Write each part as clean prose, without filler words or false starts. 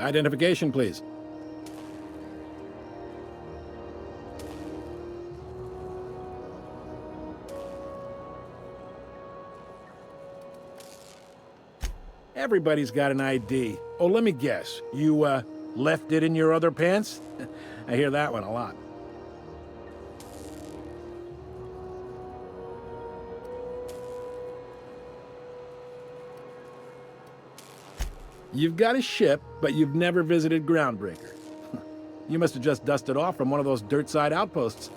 Identification, please. Everybody's got an ID. Oh, let me guess. You, left it in your other pants? I hear that one a lot. You've got a ship, but you've never visited Groundbreaker. You must have just dusted off from one of those dirt-side outposts.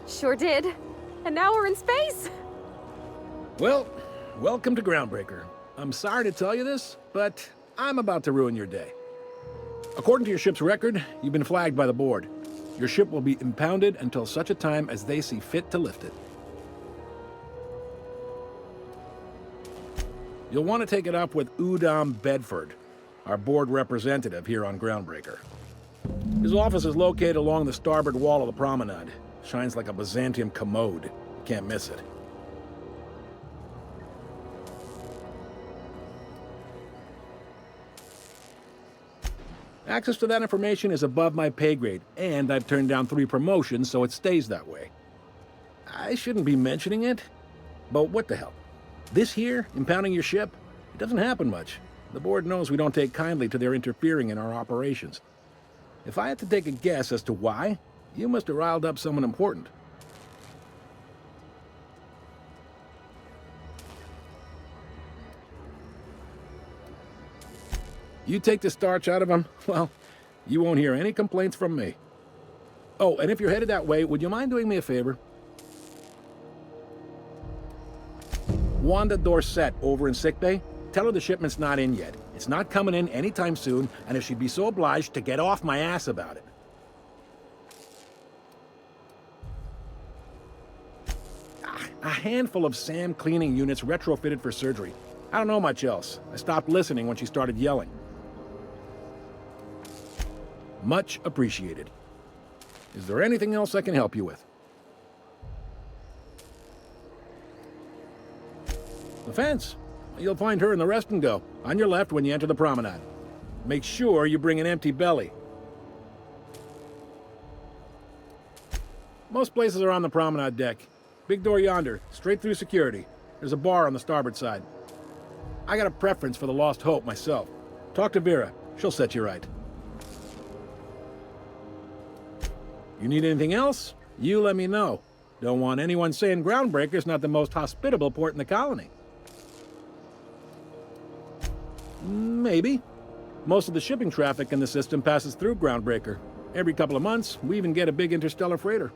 Sure did. And now we're in space! Well, welcome to Groundbreaker. I'm sorry to tell you this, but I'm about to ruin your day. According to your ship's record, you've been flagged by the board. Your ship will be impounded until such a time as they see fit to lift it. You'll want to take it up with Udom Bedford, our board representative here on Groundbreaker. His office is located along the starboard wall of the promenade. Shines like a Byzantium commode. Can't miss it. Access to that information is above my pay grade, and I've turned down 3 promotions, so it stays that way. I shouldn't be mentioning it, but what the hell? This here, impounding your ship, it doesn't happen much. The board knows we don't take kindly to their interfering in our operations. If I had to take a guess as to why, you must have riled up someone important. You take the starch out of them, well, you won't hear any complaints from me. Oh, and if you're headed that way, would you mind doing me a favor? Wanda Dorset over in sickbay, tell her the shipment's not in yet. It's not coming in anytime soon, and if she'd be so obliged to get off my ass about it. A handful of SAM cleaning units retrofitted for surgery. I don't know much else. I stopped listening when she started yelling. Much appreciated. Is there anything else I can help you with? The fence. You'll find her in the rest and go, on your left when you enter the promenade. Make sure you bring an empty belly. Most places are on the promenade deck. Big door yonder, straight through security. There's a bar on the starboard side. I got a preference for the Lost Hope myself. Talk to Vera. She'll set you right. You need anything else? You let me know. Don't want anyone saying Groundbreaker's not the most hospitable port in the colony. Maybe. Most of the shipping traffic in the system passes through Groundbreaker. Every couple of months, we even get a big interstellar freighter.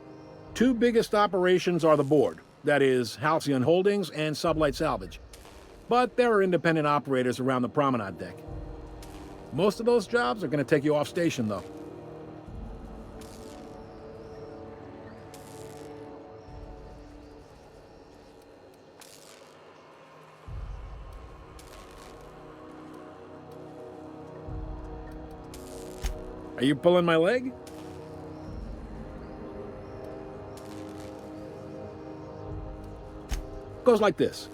2 biggest operations are the board. That is, Halcyon Holdings and Sublight Salvage. But there are independent operators around the promenade deck. Most of those jobs are going to take you off station, though. Are you pulling my leg? Goes like this.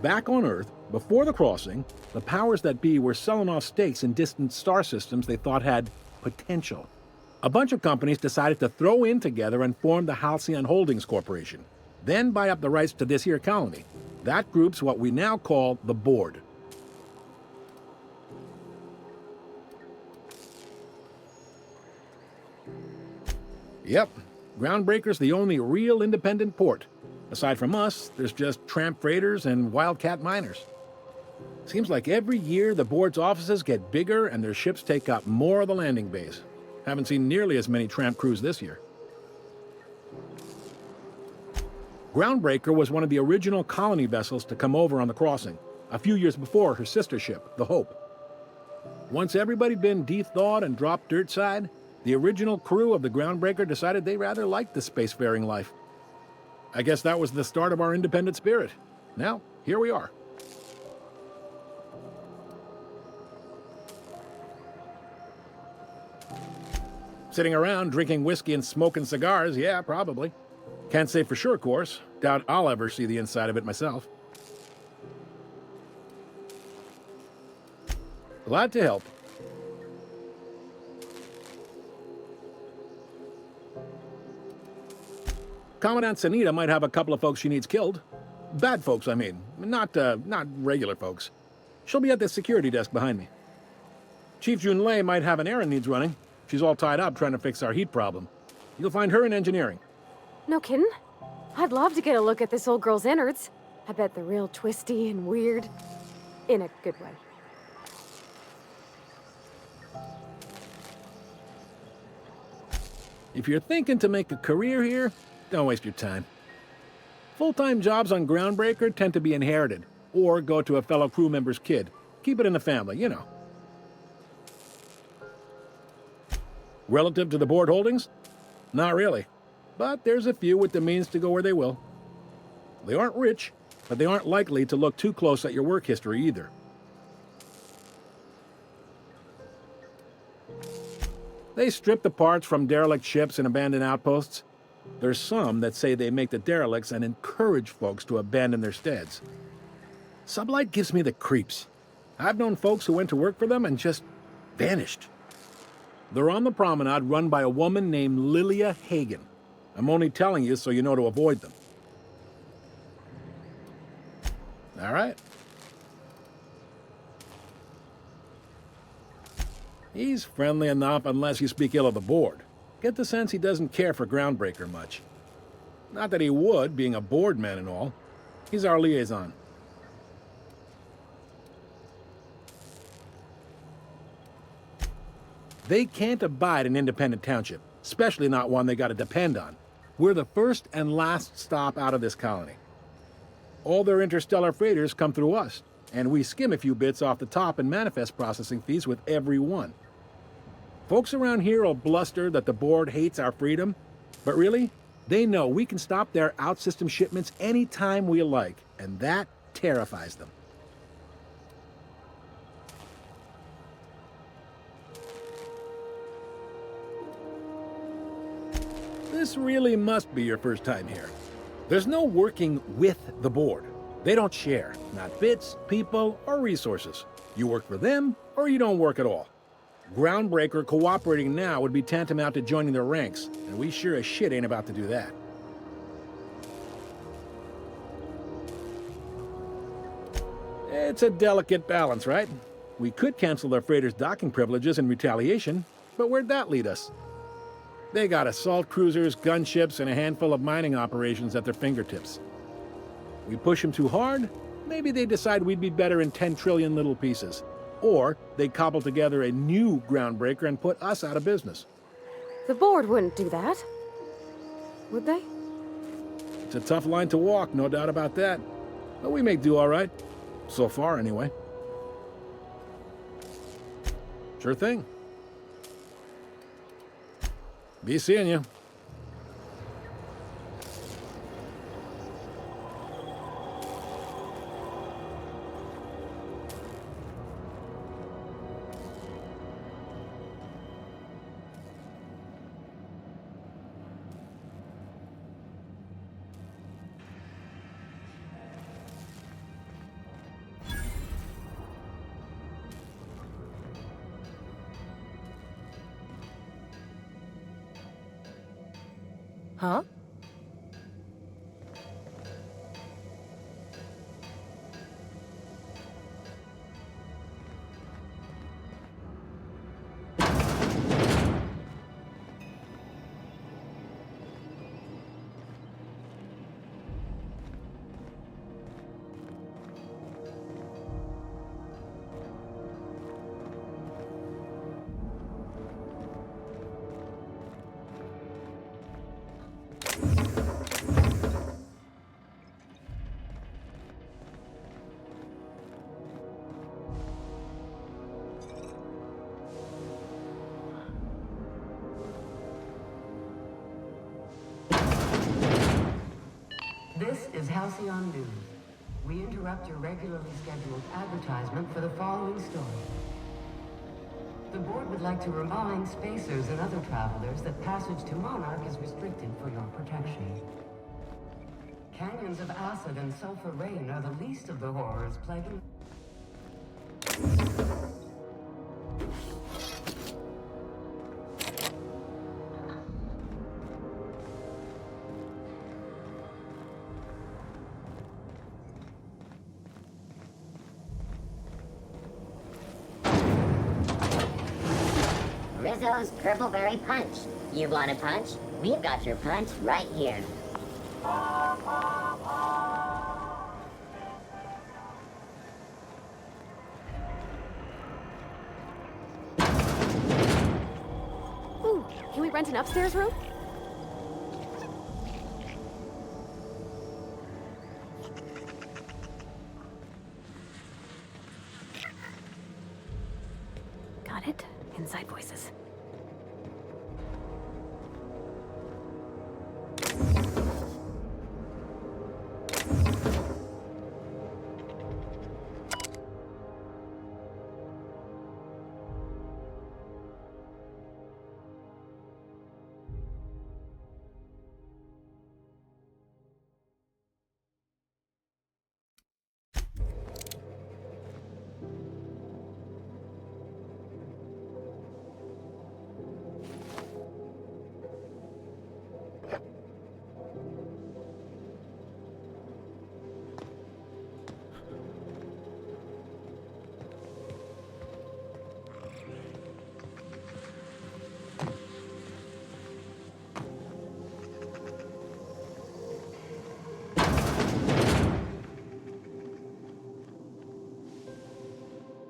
Back on Earth, before the crossing, the powers that be were selling off stakes in distant star systems they thought had potential. A bunch of companies decided to throw in together and form the Halcyon Holdings Corporation, then buy up the rights to this here colony. That group's what we now call the Board. Yep, Groundbreaker's the only real independent port. Aside from us, there's just tramp freighters and wildcat miners. Seems like every year the board's offices get bigger and their ships take up more of the landing bays. Haven't seen nearly as many tramp crews this year. Groundbreaker was one of the original colony vessels to come over on the crossing, a few years before her sister ship, the Hope. Once everybody'd been de-thawed and dropped dirtside, the original crew of the Groundbreaker decided they rather liked the spacefaring life. I guess that was the start of our independent spirit. Now, here we are. Sitting around drinking whiskey and smoking cigars, yeah, probably. Can't say for sure, of course. Doubt I'll ever see the inside of it myself. Glad to help. Commandant Sanita might have a couple of folks she needs killed. Bad folks, I mean. Not regular folks. She'll be at the security desk behind me. Chief Junlei might have an errand needs running. She's all tied up trying to fix our heat problem. You'll find her in engineering. No kidding? I'd love to get a look at this old girl's innards. I bet they're real twisty and weird. In a good way. If you're thinking to make a career here, don't waste your time. Full-time jobs on Groundbreaker tend to be inherited, or go to a fellow crew member's kid. Keep it in the family, you know. Relative to the board holdings? Not really. But there's a few with the means to go where they will. They aren't rich, but they aren't likely to look too close at your work history either. They strip the parts from derelict ships and abandoned outposts. There's some that say they make the derelicts and encourage folks to abandon their steads. Sublight gives me the creeps. I've known folks who went to work for them and just vanished. They're on the promenade run by a woman named Lilia Hagen. I'm only telling you so you know to avoid them. All right. He's friendly enough unless you speak ill of the board. Get the sense he doesn't care for Groundbreaker much. Not that he would, being a board man and all. He's our liaison. They can't abide an independent township, especially not one they gotta depend on. We're the first and last stop out of this colony. All their interstellar freighters come through us, and we skim a few bits off the top in manifest processing fees with every one. Folks around here will bluster that the board hates our freedom, but really, they know we can stop their out-system shipments anytime we like, and that terrifies them. This really must be your first time here. There's no working with the board. They don't share, not bits, people, or resources. You work for them, or you don't work at all. Groundbreaker cooperating now would be tantamount to joining their ranks, and we sure as shit ain't about to do that. It's a delicate balance, right? We could cancel their freighters' docking privileges in retaliation, but where'd that lead us? They got assault cruisers, gunships, and a handful of mining operations at their fingertips. We push them too hard, maybe they decide we'd be better in 10 trillion little pieces. Or they cobble together a new Groundbreaker and put us out of business. The board wouldn't do that. Would they? It's a tough line to walk, no doubt about that. But we make do all right. So far, anyway. Sure thing. Be seeing you. Huh? This is Halcyon News. We interrupt your regularly scheduled advertisement for the following story. The board would like to remind spacers and other travelers that passage to Monarch is restricted for your protection. Canyons of acid and sulfur rain are the least of the horrors plaguing... Rizzo's Purpleberry Punch. You want a punch? We've got your punch right here. Ooh, can we rent an upstairs room? Got it. Inside voices.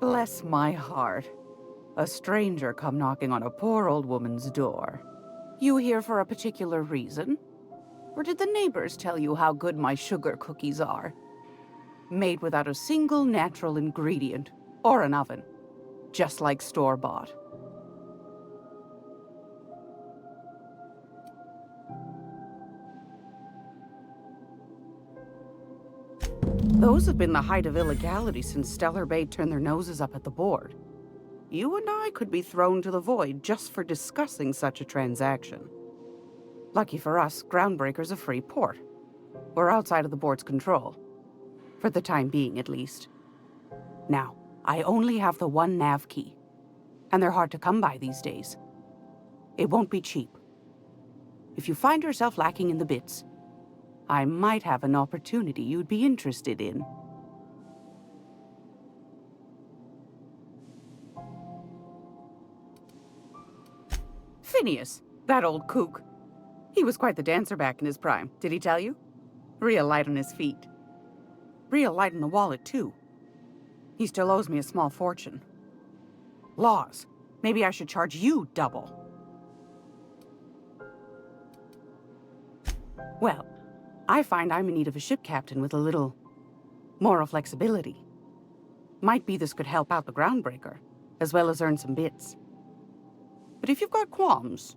Bless my heart. A stranger come knocking on a poor old woman's door. You here for a particular reason? Or did the neighbors tell you how good my sugar cookies are? Made without a single natural ingredient, or an oven. Just like store-bought. Those have been the height of illegality since Stellar Bay turned their noses up at the board. You and I could be thrown to the void just for discussing such a transaction. Lucky for us, Groundbreaker's a free port. We're outside of the board's control. For the time being, at least. Now, I only have the one nav key. And they're hard to come by these days. It won't be cheap. If you find yourself lacking in the bits, I might have an opportunity you'd be interested in. Phineas, that old kook. He was quite the dancer back in his prime, did he tell you? Real light on his feet. Real light in the wallet, too. He still owes me a small fortune. Laws. Maybe I should charge you double. Well, I find I'm in need of a ship captain with a little moral flexibility. Might be this could help out the Groundbreaker, as well as earn some bits. But if you've got qualms...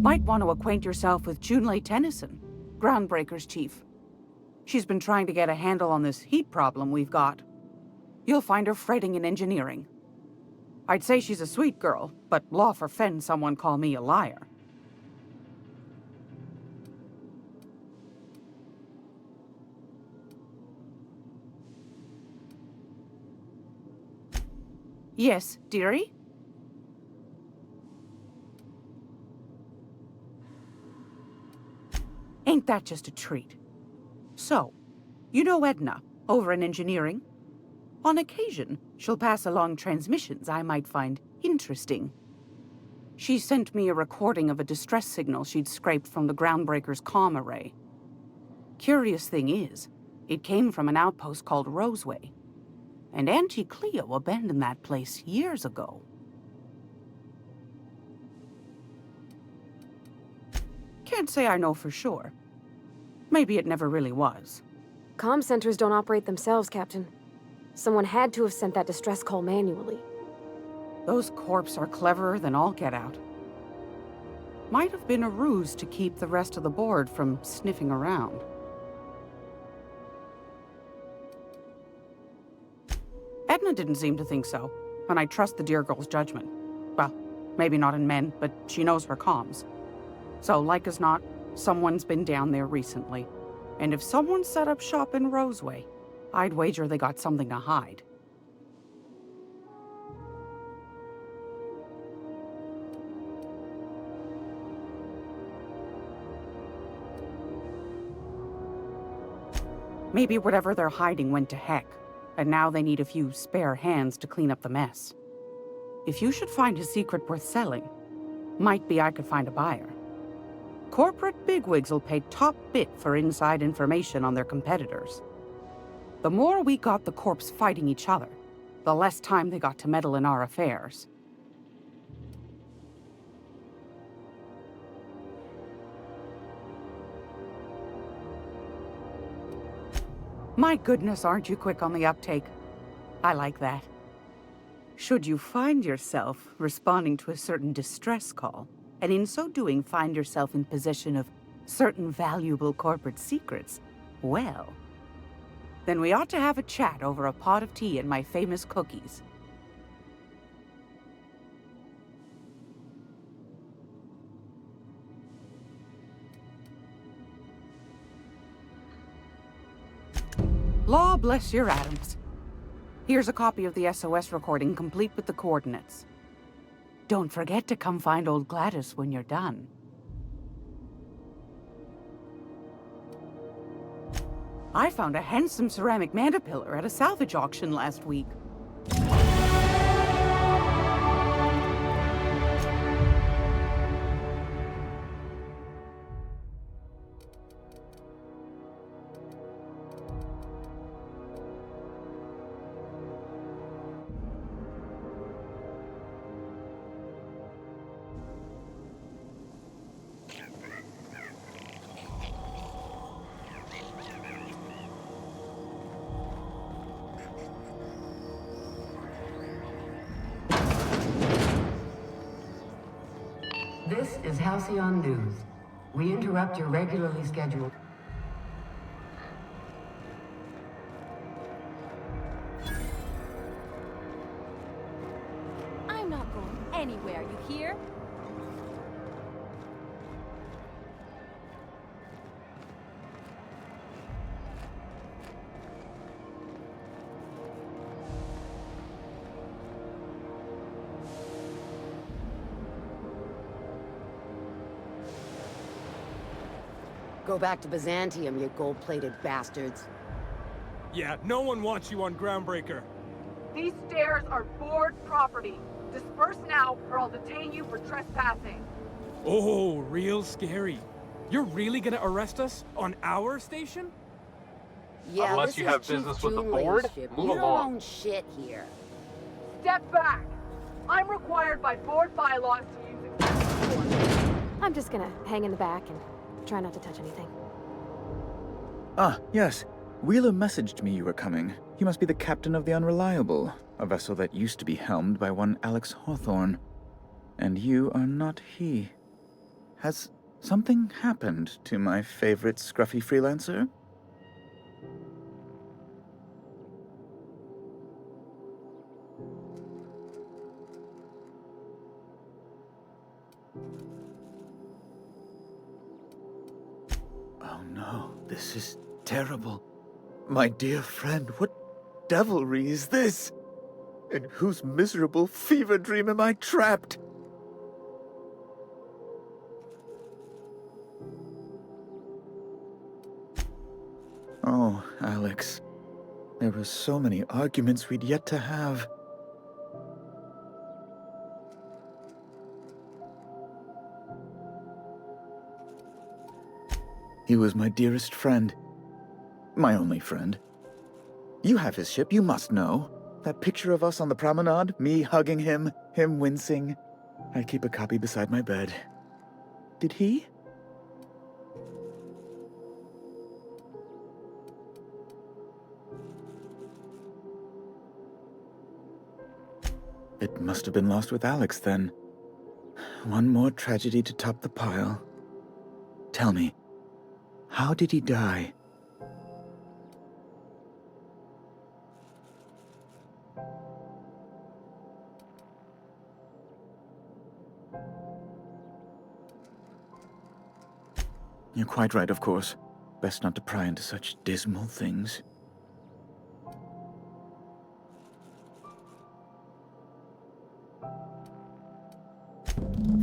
Might want to acquaint yourself with Junlei Tennyson, Groundbreaker's chief. She's been trying to get a handle on this heat problem we've got. You'll find her fretting in engineering. I'd say she's a sweet girl, but law forfend someone call me a liar. Yes, dearie? Ain't that just a treat? So, you know Edna, over in engineering? On occasion, she'll pass along transmissions I might find interesting. She sent me a recording of a distress signal she'd scraped from the Groundbreaker's comm array. Curious thing is, it came from an outpost called Roseway. And Auntie Cleo abandoned that place years ago. Can't say I know for sure. Maybe it never really was. Comm centers don't operate themselves, Captain. Someone had to have sent that distress call manually. Those corps are cleverer than all get out. Might have been a ruse to keep the rest of the board from sniffing around. Edna didn't seem to think so, and I trust the dear girl's judgment. Well, maybe not in men, but she knows her comms. So, like as not, someone's been down there recently. And if someone set up shop in Roseway, I'd wager they got something to hide. Maybe whatever they're hiding went to heck, and now they need a few spare hands to clean up the mess. If you should find a secret worth selling, might be I could find a buyer. Corporate bigwigs will pay top bit for inside information on their competitors. The more we got the corps fighting each other, the less time they got to meddle in our affairs. My goodness, aren't you quick on the uptake? I like that. Should you find yourself responding to a certain distress call, and in so doing find yourself in possession of certain valuable corporate secrets, well, then we ought to have a chat over a pot of tea and my famous cookies. Law bless your atoms. Here's a copy of the SOS recording, complete with the coordinates. Don't forget to come find old Gladys when you're done. I found a handsome ceramic mandapillar at a salvage auction last week. This is Halcyon News. We interrupt your regularly scheduled... I'm not going anywhere, you hear? Go back to Byzantium, you gold-plated bastards. Yeah, no one wants you on Groundbreaker. These stairs are board property. Disperse now, or I'll detain you for trespassing. Oh, real scary. You're really gonna arrest us on our station? Yeah, Unless this you is have Chief business with the Junling's board, ship. move You don't along. own shit here. Step back! I'm required by board bylaws to use excessive force. I'm just gonna hang in the back and try not to touch anything. Ah, yes. Wheeler messaged me you were coming. He must be the captain of the Unreliable, a vessel that used to be helmed by one Alex Hawthorne. And you are not he. Has something happened to my favorite scruffy freelancer? Oh no, this is terrible. My dear friend, what devilry is this? In whose miserable fever dream am I trapped? Oh, Alex. There were so many arguments we'd yet to have. He was my dearest friend. My only friend. You have his ship, you must know. That picture of us on the promenade, me hugging him, him wincing. I keep a copy beside my bed. Did he? It must have been lost with Alex, then. One more tragedy to top the pile. Tell me, how did he die? You're quite right, of course. Best not to pry into such dismal things.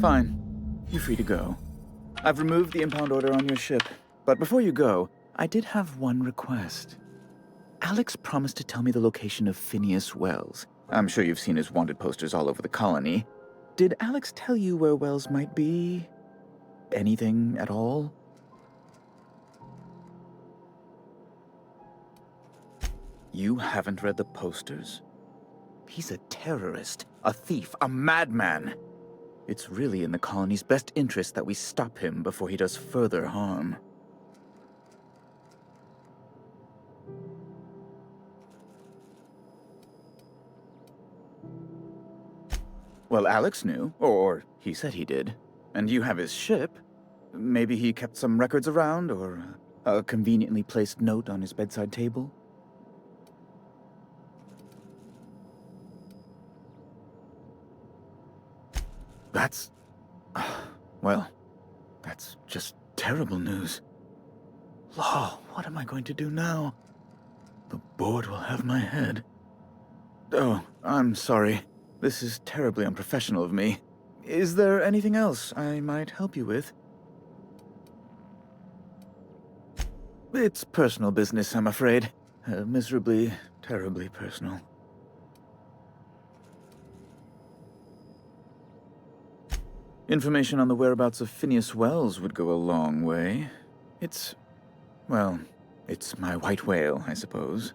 Fine. You're free to go. I've removed the impound order on your ship. But before you go, I did have one request. Alex promised to tell me the location of Phineas Wells. I'm sure you've seen his wanted posters all over the colony. Did Alex tell you where Wells might be? Anything at all? You haven't read the posters? He's a terrorist, a thief, a madman. It's really in the colony's best interest that we stop him before he does further harm. Well, Alex knew, or he said he did. And you have his ship. Maybe he kept some records around, or a conveniently placed note on his bedside table. That's... well, that's just terrible news. Law, what am I going to do now? The board will have my head. Oh, I'm sorry. This is terribly unprofessional of me. Is there anything else I might help you with? It's personal business, I'm afraid. Miserably, terribly personal. Information on the whereabouts of Phineas Wells would go a long way. It's... well, it's my white whale, I suppose.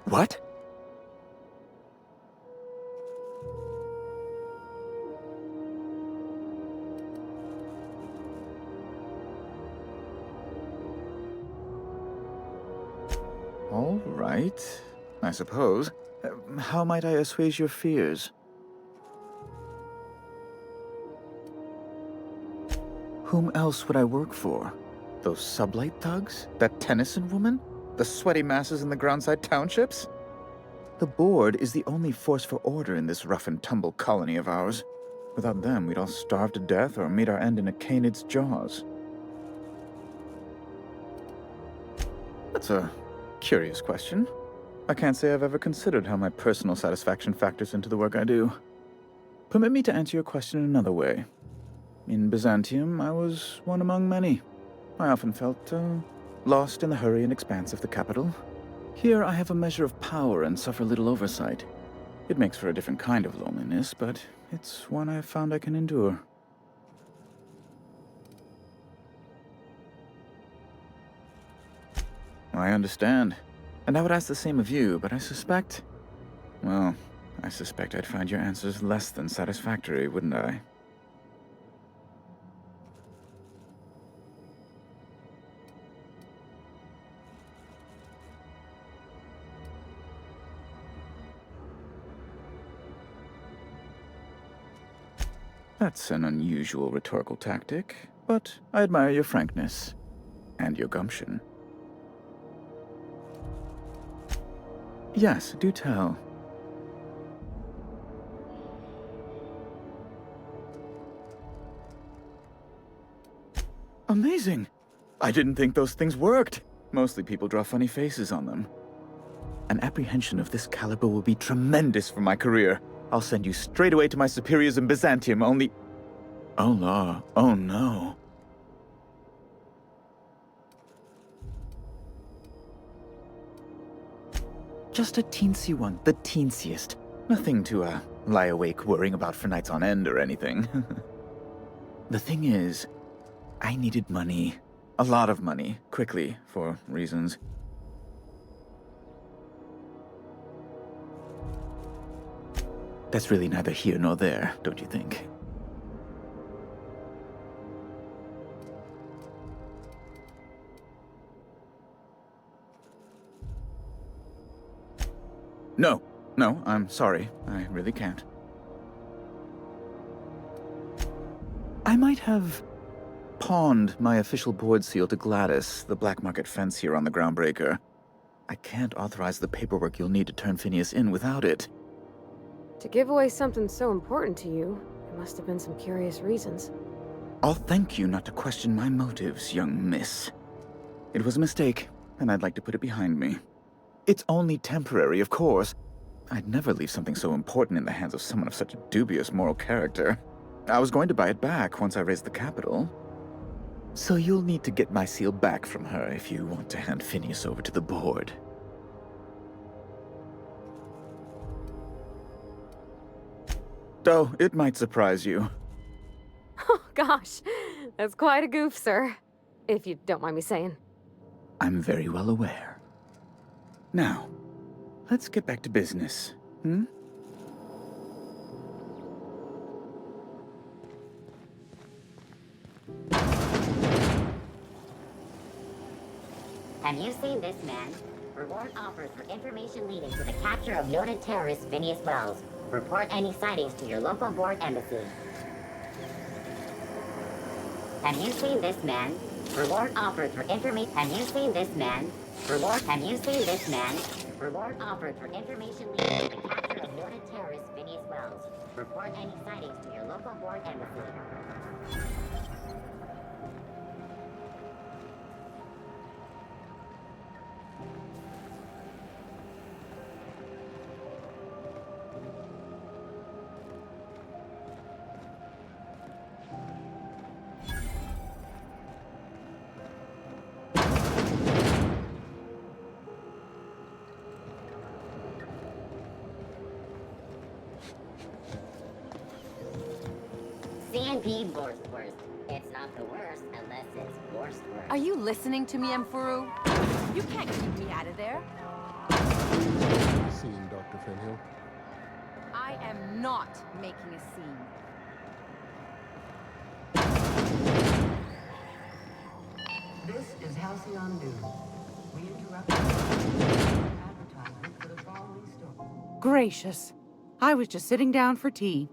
What? All right, I suppose. How might I assuage your fears? Whom else would I work for? Those sublight thugs? That Tennyson woman? The sweaty masses in the groundside townships? The board is the only force for order in this rough-and-tumble colony of ours. Without them, we'd all starve to death or meet our end in a canid's jaws. That's a curious question. I can't say I've ever considered how my personal satisfaction factors into the work I do. Permit me to answer your question in another way. In Byzantium, I was one among many. I often felt, lost in the hurry and expanse of the capital. Here I have a measure of power and suffer little oversight. It makes for a different kind of loneliness, but it's one I've found I can endure. I understand. And I would ask the same of you, but I suspect... well, I suspect I'd find your answers less than satisfactory, wouldn't I? That's an unusual rhetorical tactic, but I admire your frankness and your gumption. Yes, do tell. Amazing! I didn't think those things worked. Mostly people draw funny faces on them. An apprehension of this caliber will be tremendous for my career. I'll send you straight away to my superiors in Byzantium, only... Oh, law. Oh, no. Just a teensy one, the teensiest. Nothing to, lie awake worrying about for nights on end or anything. The thing is, I needed money. A lot of money, quickly, for reasons. That's really neither here nor there, don't you think? No, I'm sorry. I really can't. I might have pawned my official board seal to Gladys, the black market fence here on the Groundbreaker. I can't authorize the paperwork you'll need to turn Phineas in without it. To give away something so important to you, there must have been some curious reasons. I'll thank you not to question my motives, young miss. It was a mistake. and I'd like to put it behind me. It's only temporary, of course. I'd never leave something so important in the hands of someone of such a dubious moral character. I was going to buy it back once I raised the capital. So you'll need to get my seal back from her if you want to hand Phineas over to the board. Though it might surprise you. Oh, gosh. That's quite a goof, sir. If you don't mind me saying. I'm very well aware. Now, let's get back to business, hmm? Have you seen this man? Reward offered for information leading to the capture of noted terrorist Phineas Wells. Report any sightings to your local board embassy. Have you seen this man? Reward offered for information. Have you seen this man? Reward. Have you seen this man? Reward offered for information leading to the capture of noted terrorist Phineas Wells. Report any sightings to your local board embassy. CNP worst. It's not the worst unless it's worst. Are you listening to me, Emfuru? You can't keep me out of there. Scene, Dr. Finhill. I am not making a scene. This is Halcyon News. We interrupt advertisement for the following story. Gracious. I was just sitting down for tea.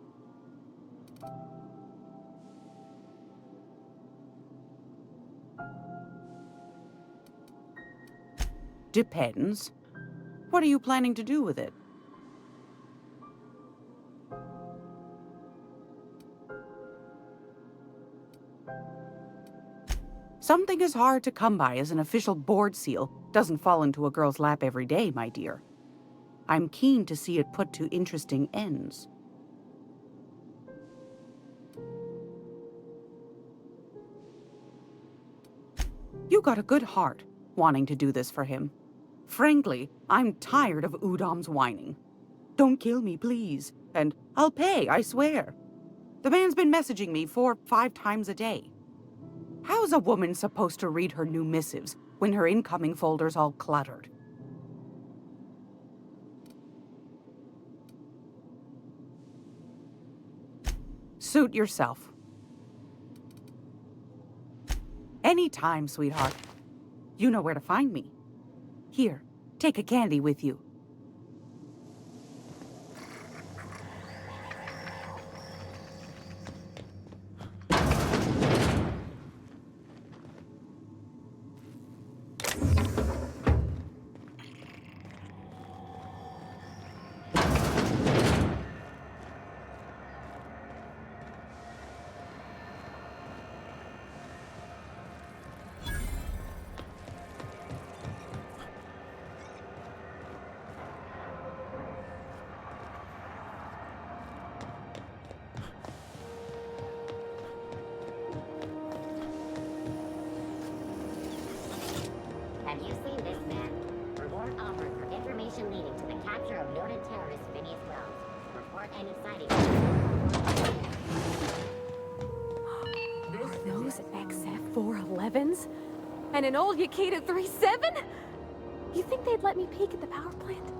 Depends. What are you planning to do with it? Something as hard to come by as an official board seal doesn't fall into a girl's lap every day, my dear. I'm keen to see it put to interesting ends. You got a good heart, wanting to do this for him. Frankly, I'm tired of Udom's whining. Don't kill me, please. And I'll pay, I swear. The man's been messaging me 4 or 5 times a day. How's a woman supposed to read her new missives when her incoming folder's all cluttered? Suit yourself. Anytime, sweetheart. You know where to find me. Here, take a candy with you. Have you seen this man? Reward offered for information leading to the capture of noted terrorist Phineas Wells. Report any sightings. Are those XF411s? And an old Yakita 37? You think they'd let me peek at the power plant?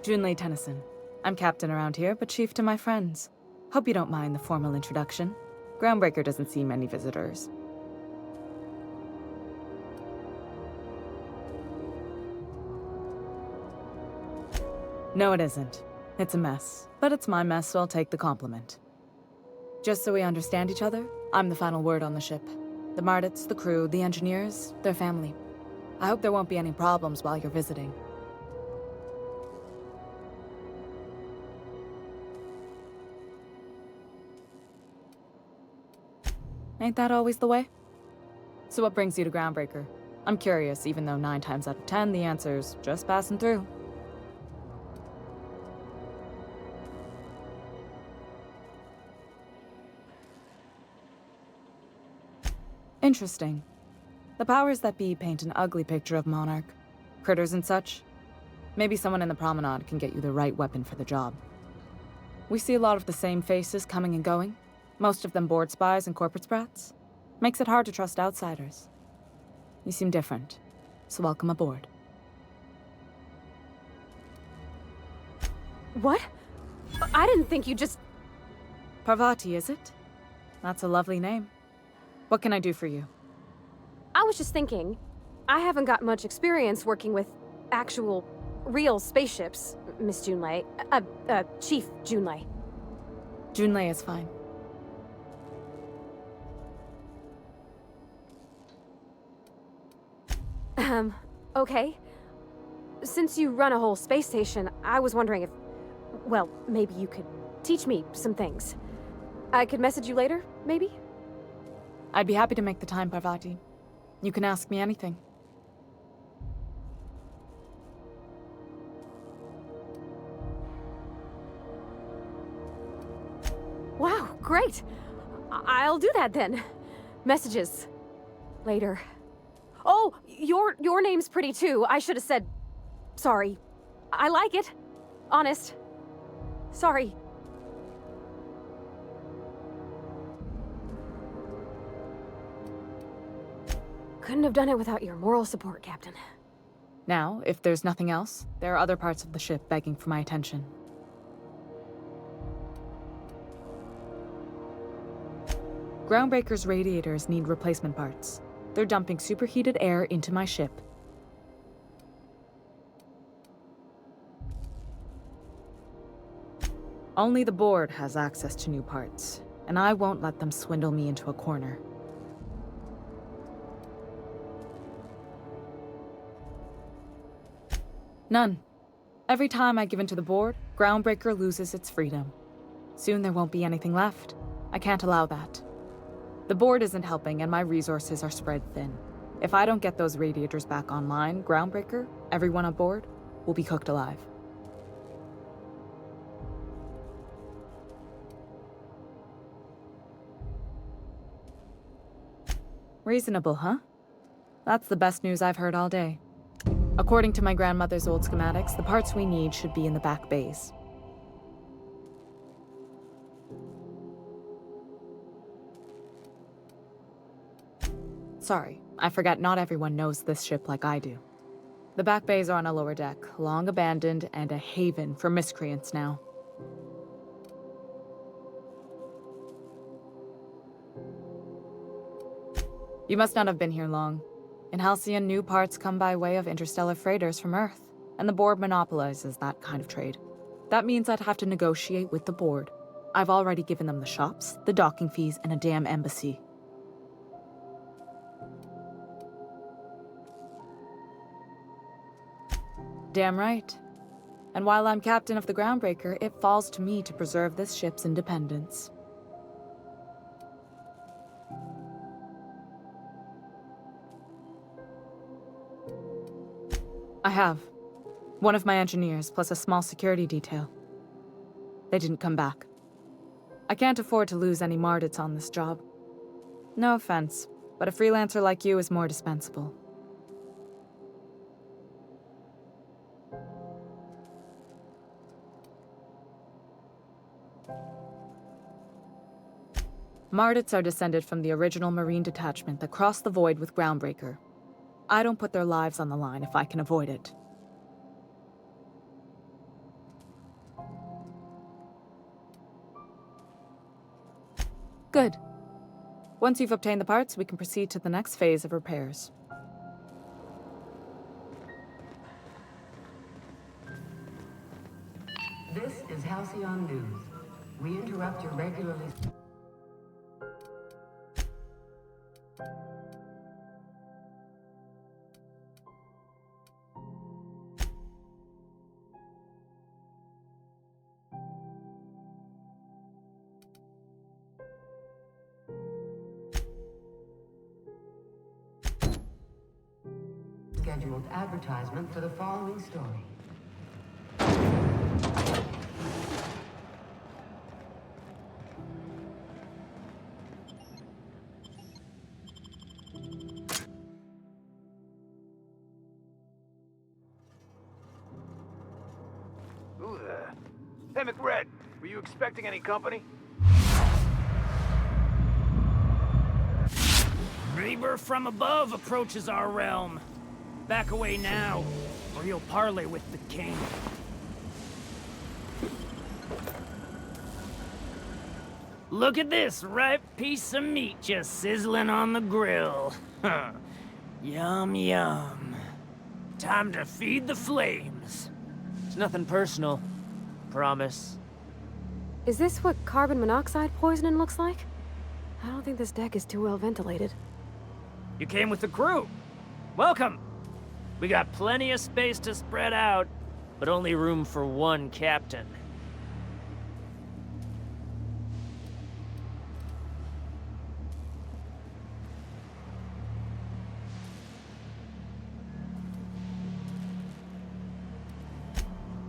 Junlei Tennyson. I'm captain around here, but chief to my friends. Hope you don't mind the formal introduction. Groundbreaker doesn't see many visitors. No, it isn't. It's a mess. But it's my mess, so I'll take the compliment. Just so we understand each other, I'm the final word on the ship. The Mardits, the crew, the engineers, their family. I hope there won't be any problems while you're visiting. Ain't that always the way? So what brings you to Groundbreaker? I'm curious, even though 9 times out of 10, the answer's just passing through. Interesting. The powers that be paint an ugly picture of Monarch. Critters and such. Maybe someone in the promenade can get you the right weapon for the job. We see a lot of the same faces coming and going. Most of them board spies and corporate sprats. Makes it hard to trust outsiders. You seem different, so welcome aboard. What? I didn't think you just... Parvati, is it? That's a lovely name. What can I do for you? I was just thinking, I haven't got much experience working with actual, real spaceships, Miss Junlei. Chief Junlei. Junlei is fine. Okay. Since you run a whole space station, I was wondering if... Well, maybe you could teach me some things. I could message you later, maybe? I'd be happy to make the time, Parvati. You can ask me anything. Wow, great! I'll do that then. Messages. Later. Oh, your name's pretty too. I should have said... Sorry. I like it. Honest. Sorry. Couldn't have done it without your moral support, Captain. Now, if there's nothing else, there are other parts of the ship begging for my attention. Groundbreaker's radiators need replacement parts. They're dumping superheated air into my ship. Only the board has access to new parts, and I won't let them swindle me into a corner. None. Every time I give in to the board, Groundbreaker loses its freedom. Soon there won't be anything left. I can't allow that. The board isn't helping and my resources are spread thin. If I don't get those radiators back online, Groundbreaker, everyone on board, will be cooked alive. Reasonable, huh? That's the best news I've heard all day. According to my grandmother's old schematics, the parts we need should be in the back bays. Sorry, I forgot not everyone knows this ship like I do. The back bays are on a lower deck, long abandoned and a haven for miscreants now. You must not have been here long. In Halcyon, new parts come by way of interstellar freighters from Earth, and the board monopolizes that kind of trade. That means I'd have to negotiate with the board. I've already given them the shops, the docking fees, and a damn embassy. Damn right. And while I'm captain of the Groundbreaker, it falls to me to preserve this ship's independence. I have. One of my engineers, plus a small security detail. They didn't come back. I can't afford to lose any Mardits on this job. No offense, but a freelancer like you is more dispensable. Mardits are descended from the original Marine detachment that crossed the void with Groundbreaker. I don't put their lives on the line if I can avoid it. Good. Once you've obtained the parts, we can proceed to the next phase of repairs. This is Halcyon News. We interrupt your regularly... scheduled advertisement for the following story. Who there? Hey, McRed, were you expecting any company? Neighbor from above approaches our realm. Back away now, or you'll parley with the king. Look at this ripe piece of meat just sizzling on the grill. Yum, yum. Time to feed the flames. It's nothing personal. Promise. Is this what carbon monoxide poisoning looks like? I don't think this deck is too well ventilated. You came with the crew. Welcome. We got plenty of space to spread out, but only room for one captain.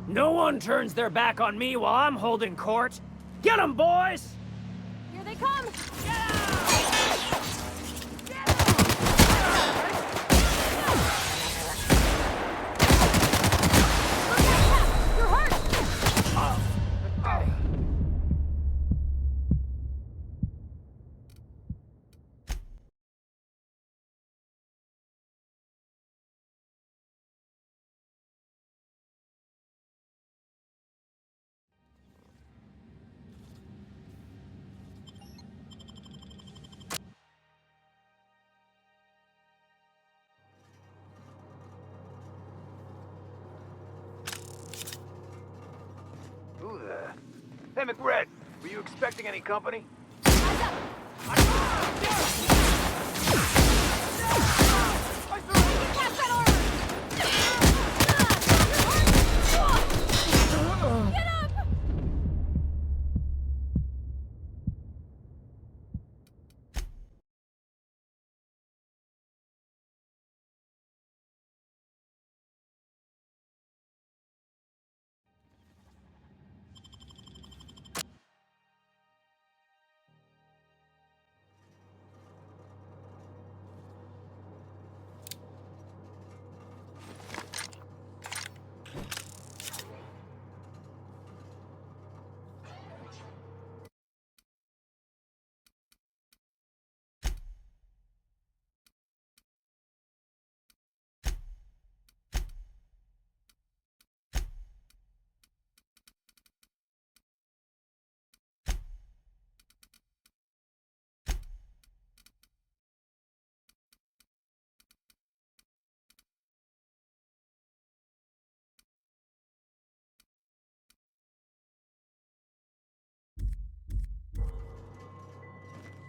No one turns their back on me while I'm holding court. Get 'em, boys! Here they come! You're hurt! Who there? Hey, McRed, were you expecting any company?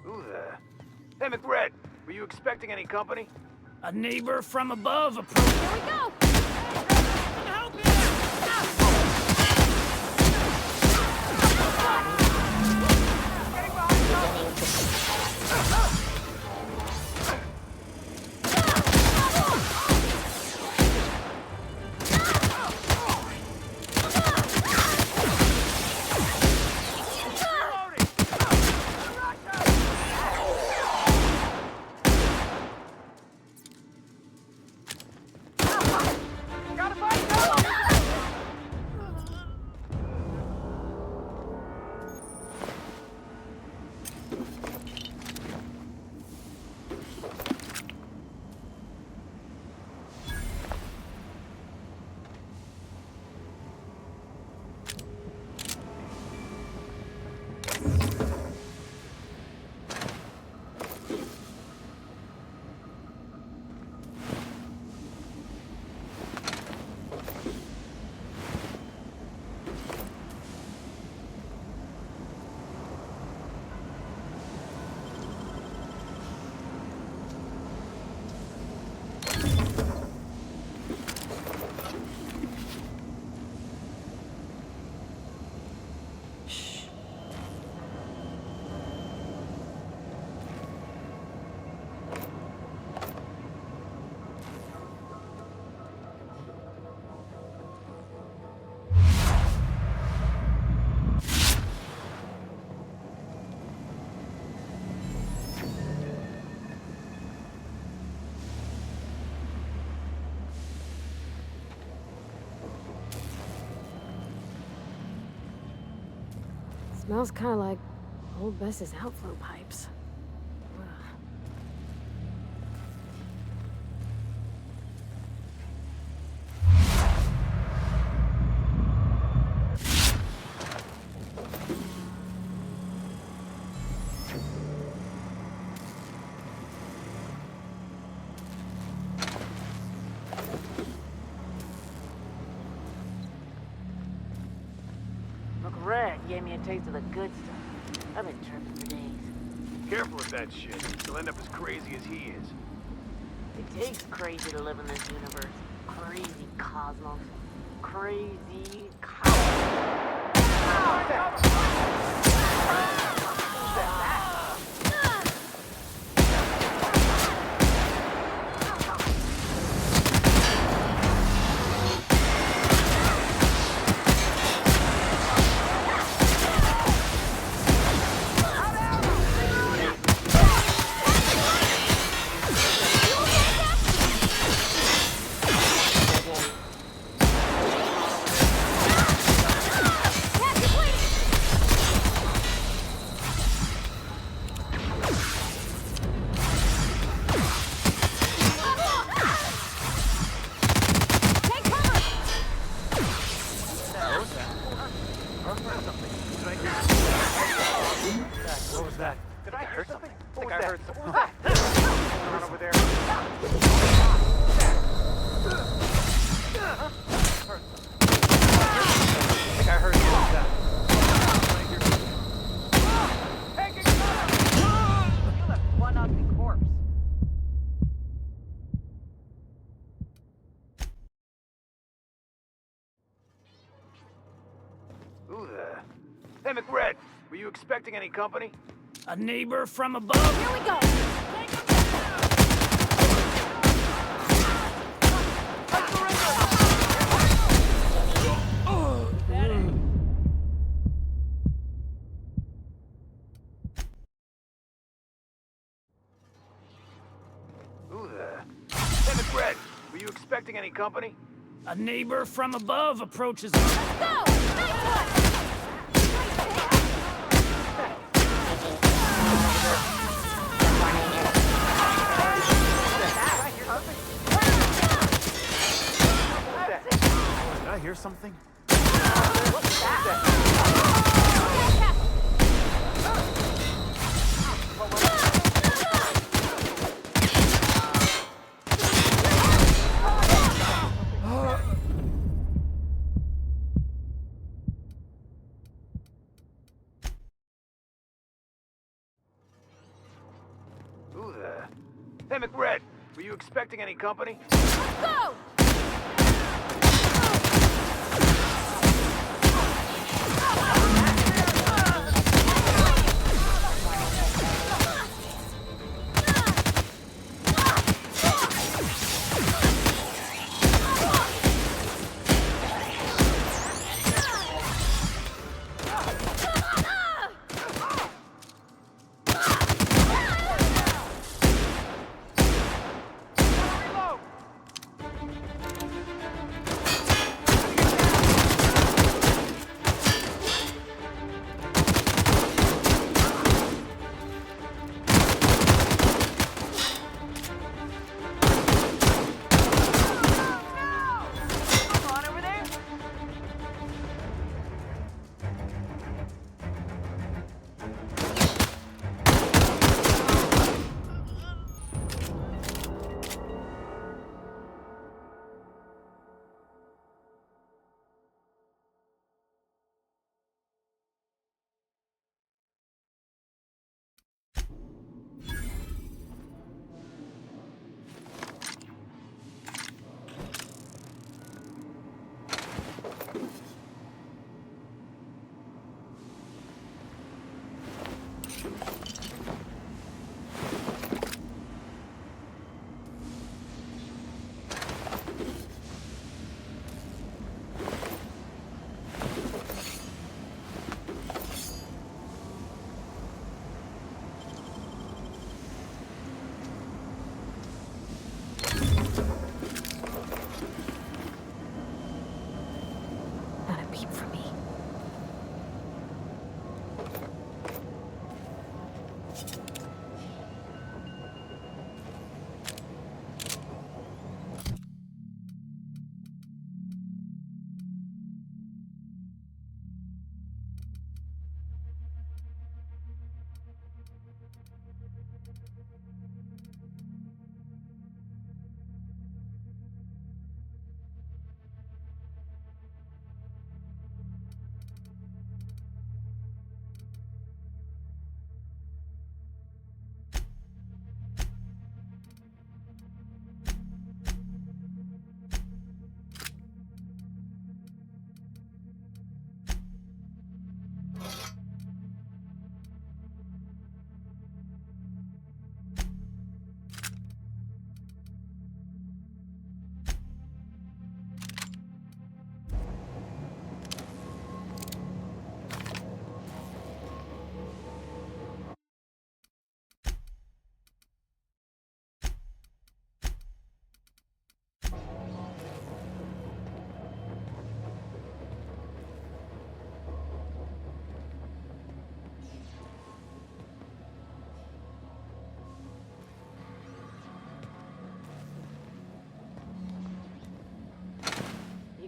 Who there? Hey, McRed, were you expecting any company? A neighbor from above approaches. Here we go! Help me! Smells kind of like old Bess's outflow pipes. Ugh. Red gave me a taste of the good stuff. I've been tripping for days. Careful with that shit. You'll end up as crazy as he is. It takes crazy to live in this universe. Crazy cosmos. Crazy cosmos. What was that? Did I hear something? What was that? I heard something. What was that? Run over there. I think I heard something. What was that? Hey, get cover! You left one ugly corpse. Who the? Hey, McRed, were you expecting any company? A neighbor from above? Here we go! Who the? Hey, McRed, were you expecting any company? A neighbor from above approaches us. Let's go! Nice one! Did I hear something? What's that? Who the? Hey, McRed, were you expecting any company? Let's go!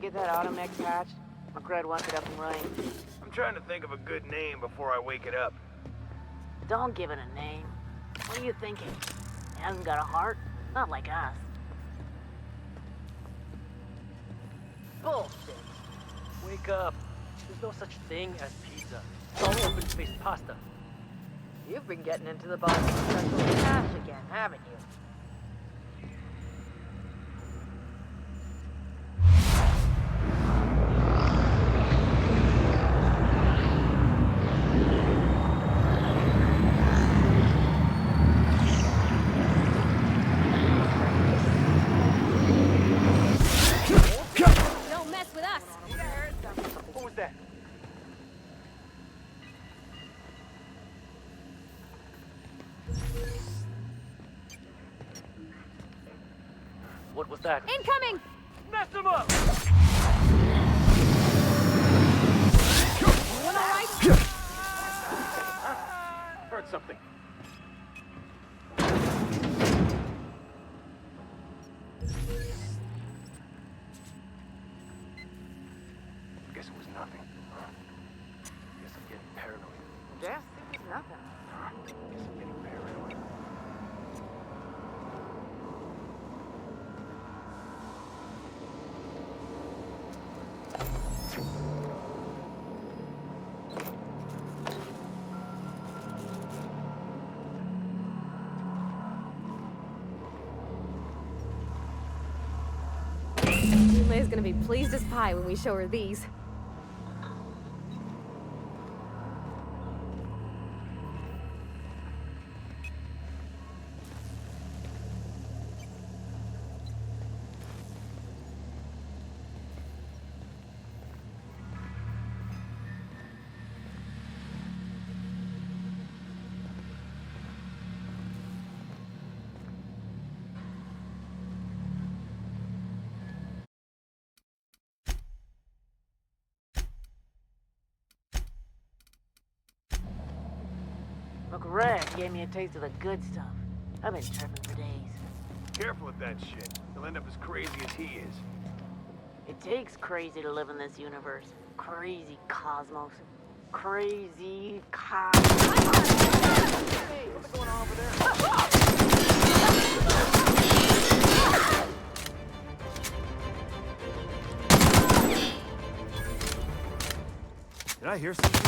get that automech patched? McRed wants it up and running. I'm trying to think of a good name before I wake it up. Don't give it a name. What are you thinking? It hasn't got a heart? Not like us. Bullshit. Wake up. There's no such thing as pizza. It's all open-faced pasta. You've been getting into the body's special cash again, haven't you? Don't mess with us. What was that? What was that? Incoming! Mess him up! Everyone all right? Heard something. Guess it was nothing. Guess I'm getting paranoid. Guess it was nothing. Guess I'm getting paranoid. May's gonna be pleased as pie when we show her these. McRed gave me a taste of the good stuff. I've been tripping for days. Careful with that shit. You'll end up as crazy as he is. It takes crazy to live in this universe. Crazy cosmos. Crazy Hey, what's going on over there? Did I hear something?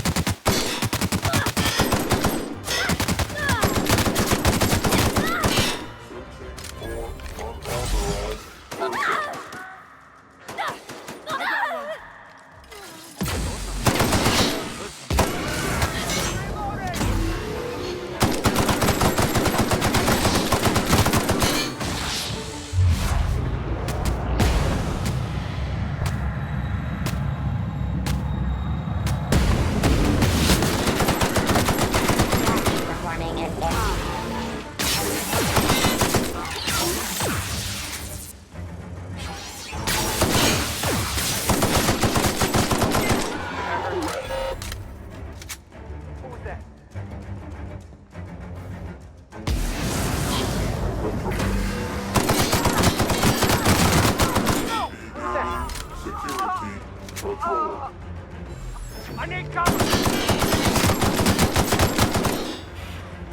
I need cover!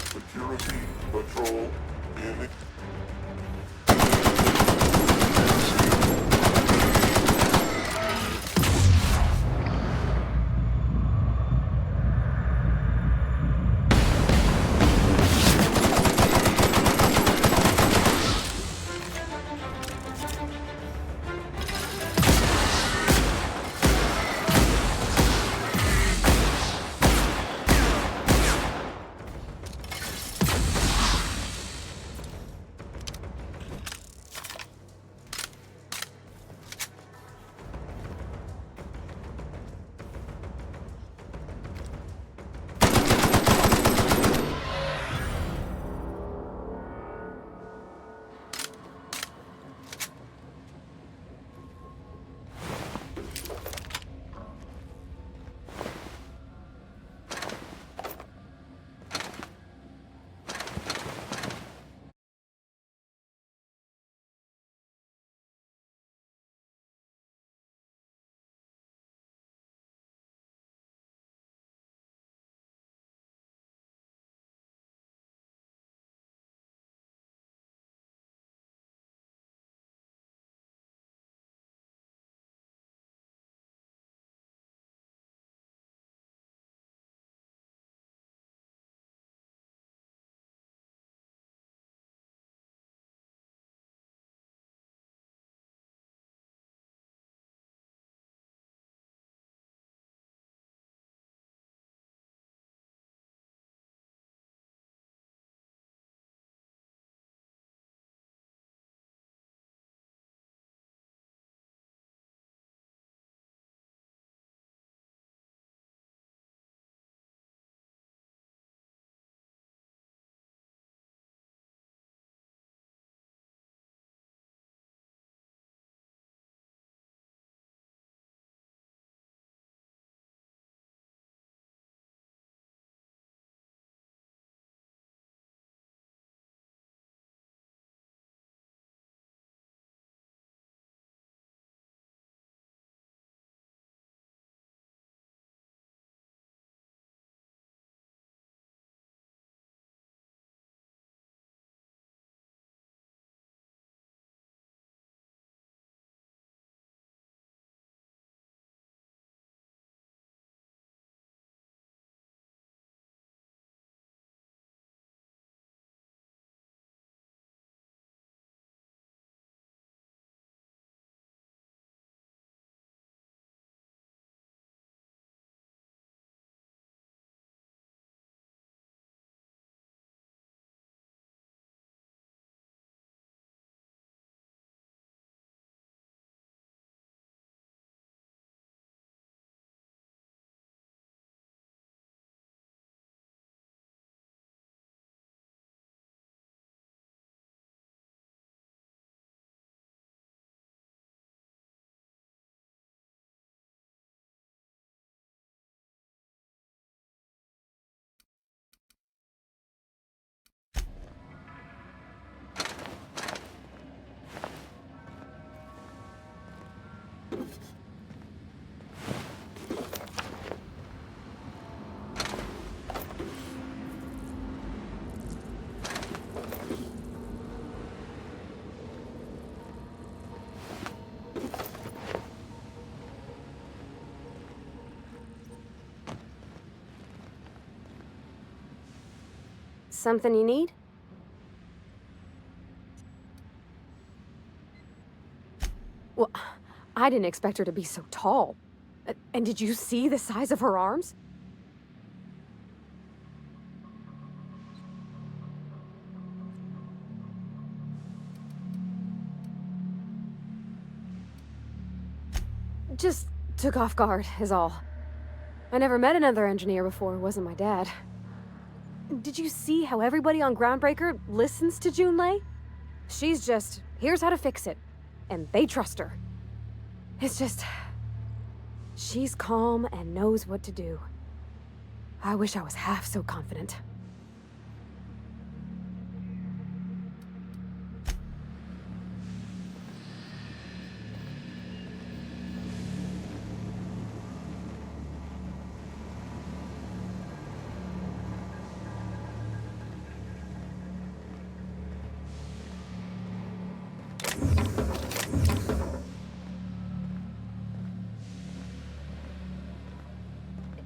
Security patrol in. Something you need? Well, I didn't expect her to be so tall. And did you see the size of her arms? Just took off guard, is all. I never met another engineer before, wasn't my dad. Did you see how everybody on Groundbreaker listens to Junlei? She's just, here's how to fix it. And they trust her. It's just... she's calm and knows what to do. I wish I was half so confident.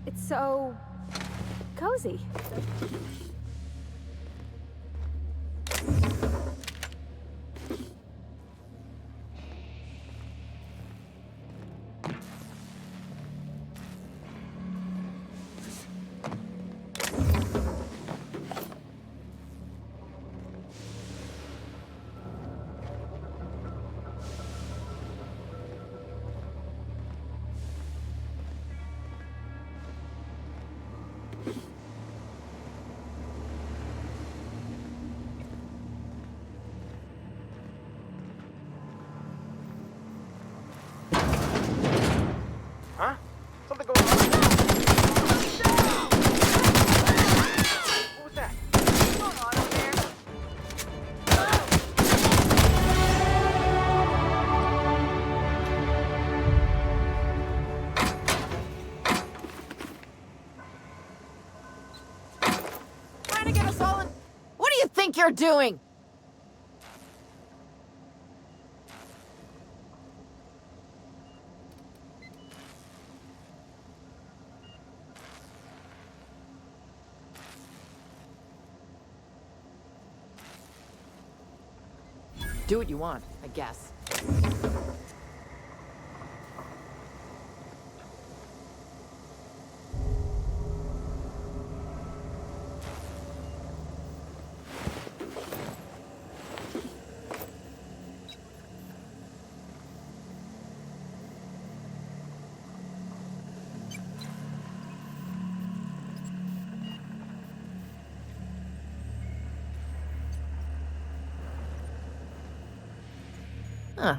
It's so... cozy. Huh? Something going on? What was that? What's going on out there? Trying to get us all in... What do you think you're doing? Do what you want, I guess.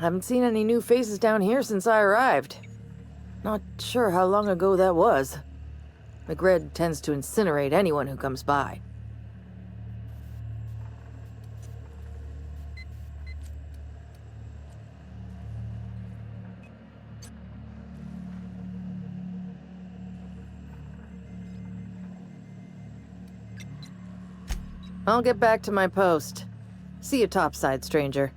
Haven't seen any new faces down here since I arrived. Not sure how long ago that was. McRed tends to incinerate anyone who comes by. I'll get back to my post. See you topside, stranger.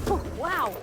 Oh, wow!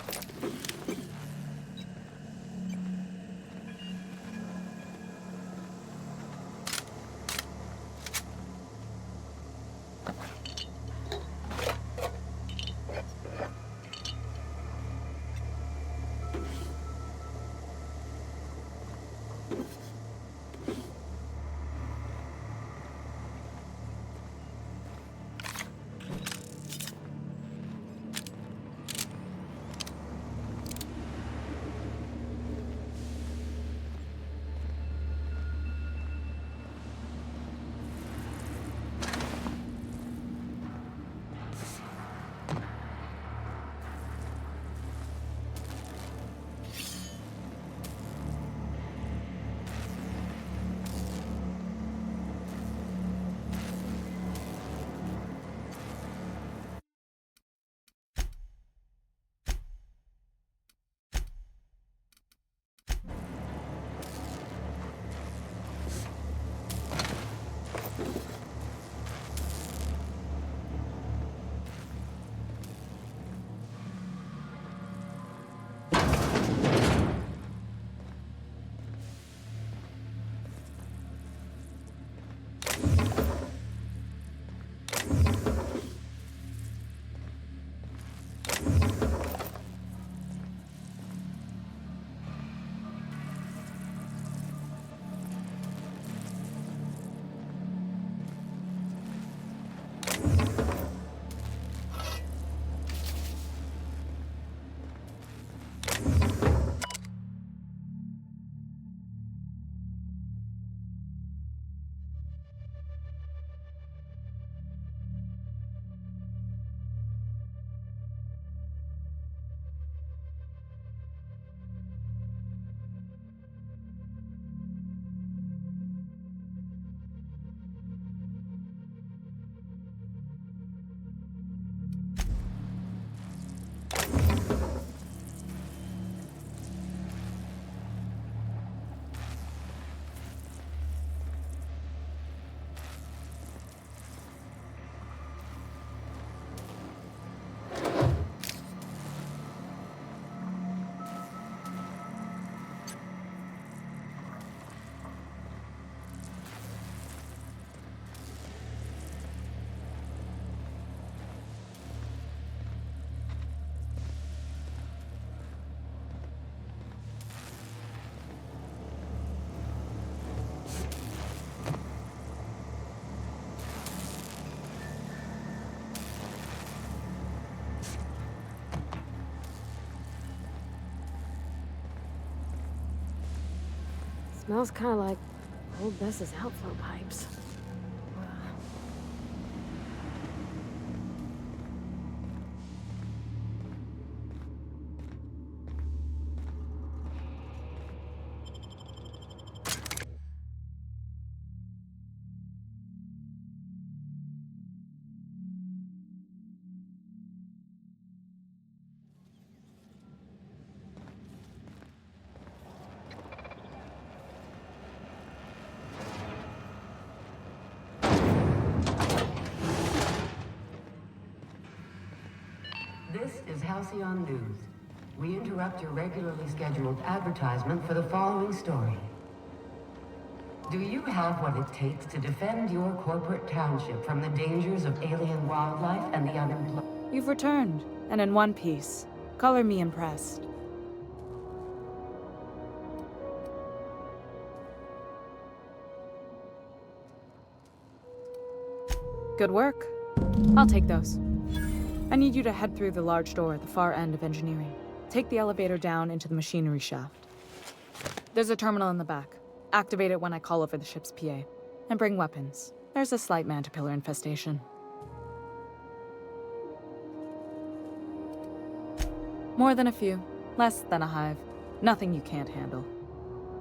Smells kind of like old Bess's outflow pipes. This is Halcyon News. We interrupt your regularly scheduled advertisement for the following story. Do you have what it takes to defend your corporate township from the dangers of alien wildlife and the unemployed? You've returned, and in one piece. Color me impressed. Good work. I'll take those. I need you to head through the large door at the far end of engineering. Take the elevator down into the machinery shaft. There's a terminal in the back. Activate it when I call over the ship's PA. And bring weapons. There's a slight mantipillar infestation. More than a few. Less than a hive. Nothing you can't handle.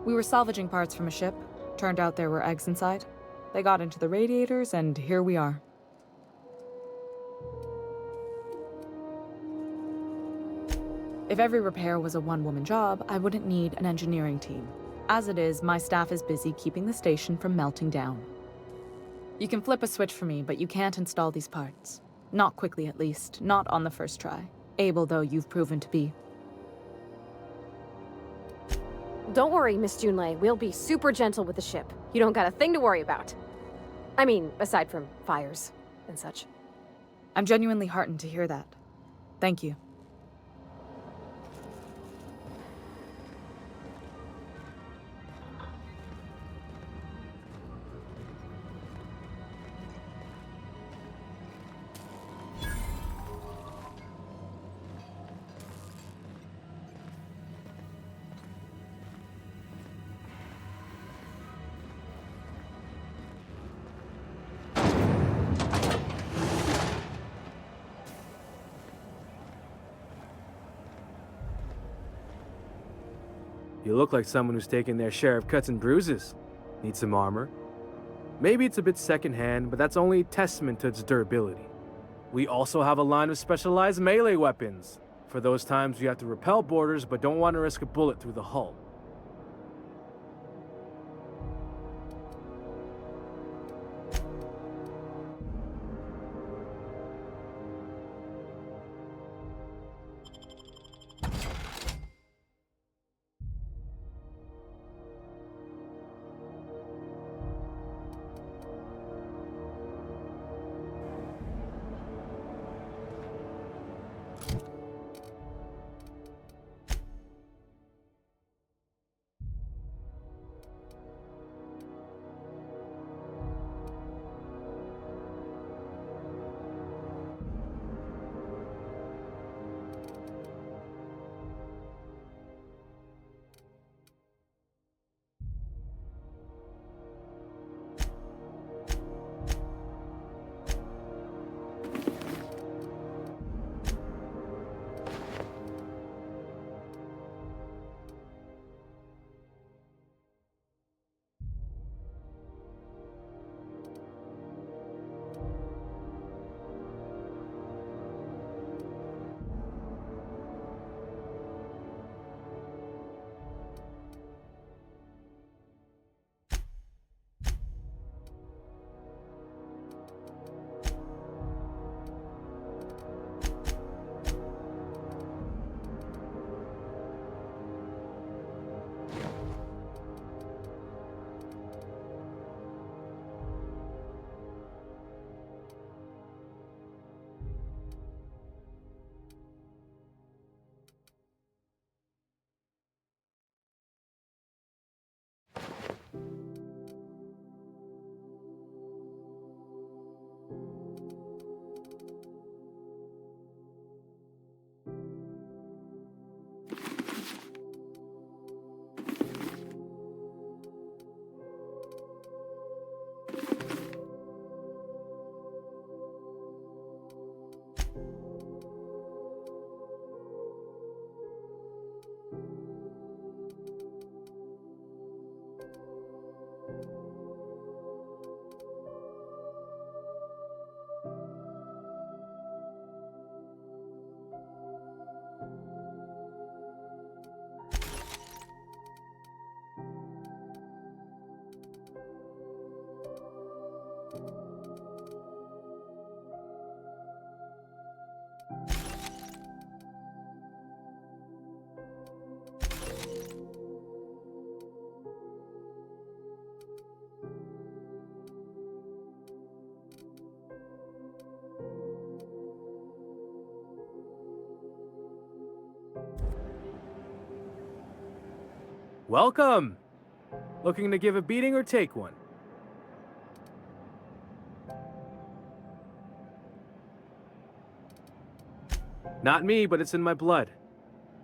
We were salvaging parts from a ship. Turned out there were eggs inside. They got into the radiators, and here we are. If every repair was a one-woman job, I wouldn't need an engineering team. As it is, my staff is busy keeping the station from melting down. You can flip a switch for me, but you can't install these parts. Not quickly, at least. Not on the first try. Able though you've proven to be. Don't worry, Miss Junlei. We'll be super gentle with the ship. You don't got a thing to worry about. I mean, aside from fires and such. I'm genuinely heartened to hear that. Thank you. You look like someone who's taken their share of cuts and bruises. Need some armor? Maybe it's a bit secondhand, but that's only a testament to its durability. We also have a line of specialized melee weapons, for those times you have to repel boarders but don't want to risk a bullet through the hull. Welcome! Looking to give a beating or take one? Not me, but it's in my blood.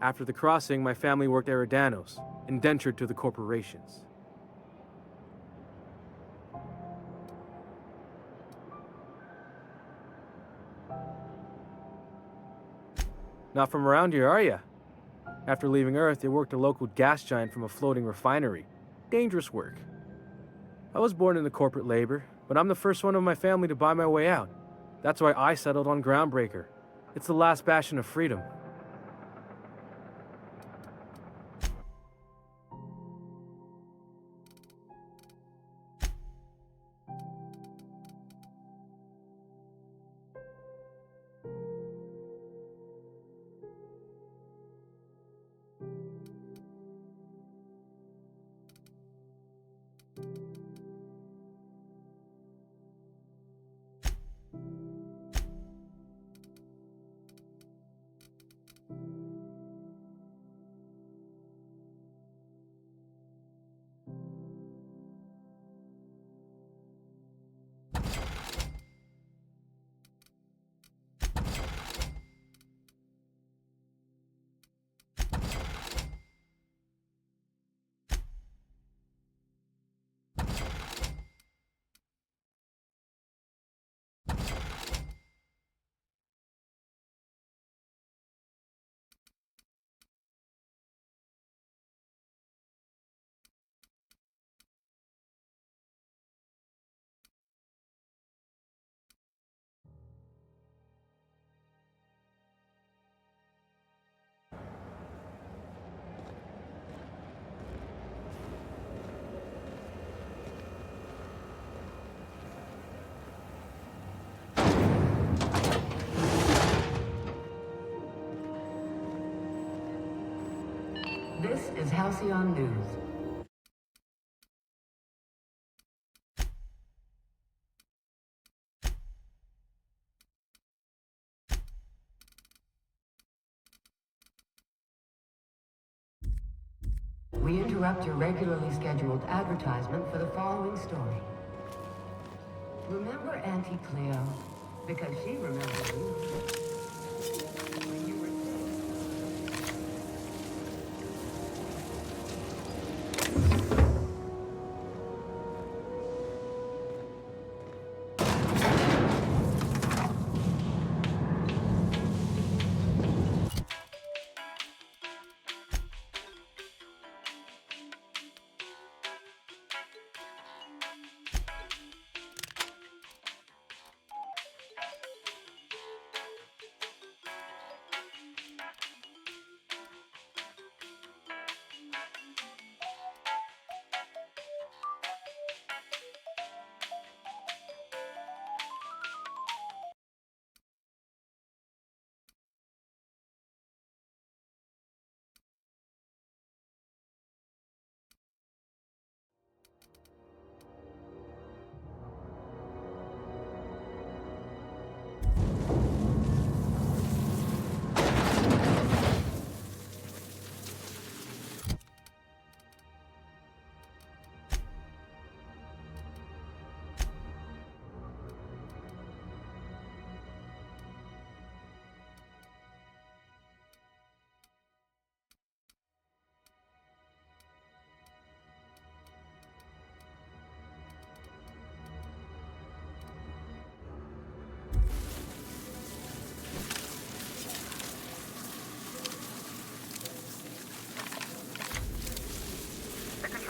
After the crossing, my family worked Eridanos, indentured to the corporations. Not from around here, are ya? After leaving Earth, they worked a local gas giant from a floating refinery. Dangerous work. I was born into corporate labor, but I'm the first one of my family to buy my way out. That's why I settled on Groundbreaker. It's the last bastion of freedom. This is Halcyon News. We interrupt your regularly scheduled advertisement for the following story. Remember Auntie Cleo? Because she remembers you. When you were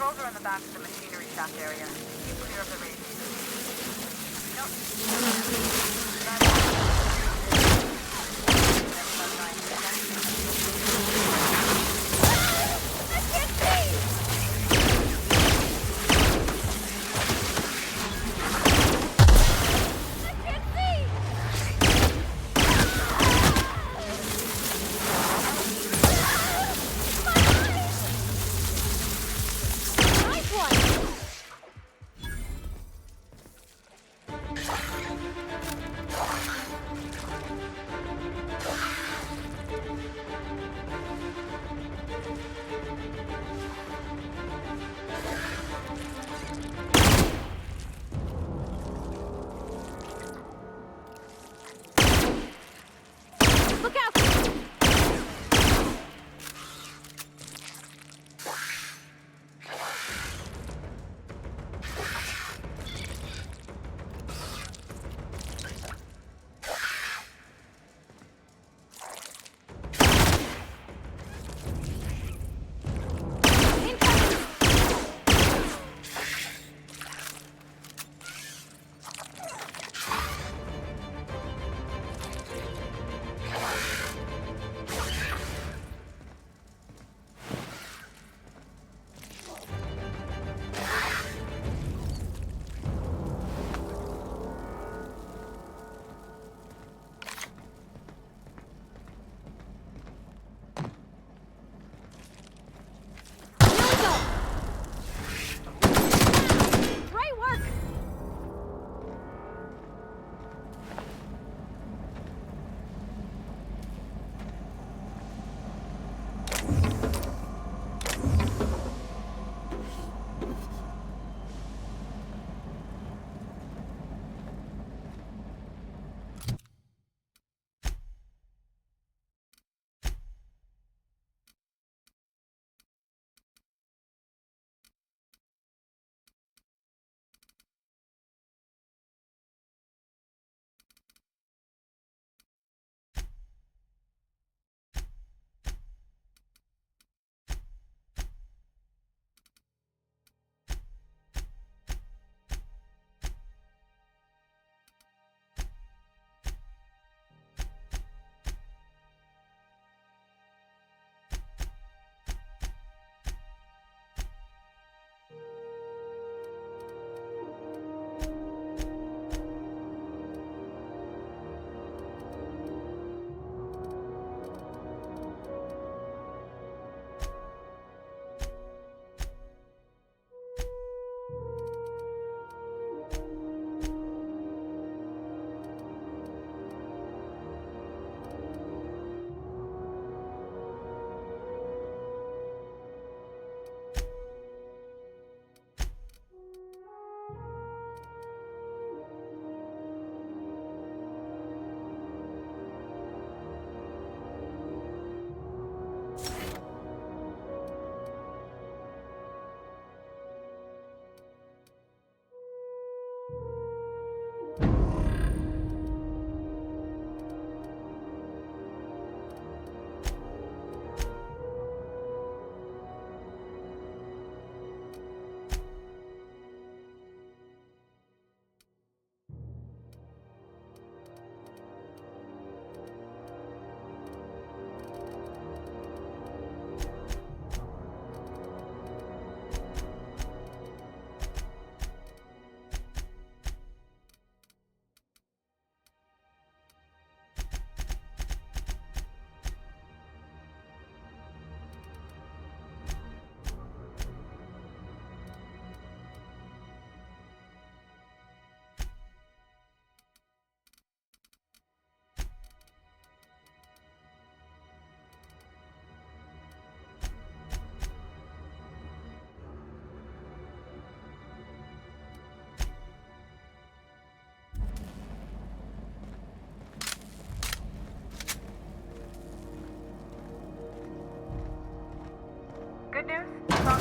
Controls are in the back of the machinery shaft area. Keep clear of the range.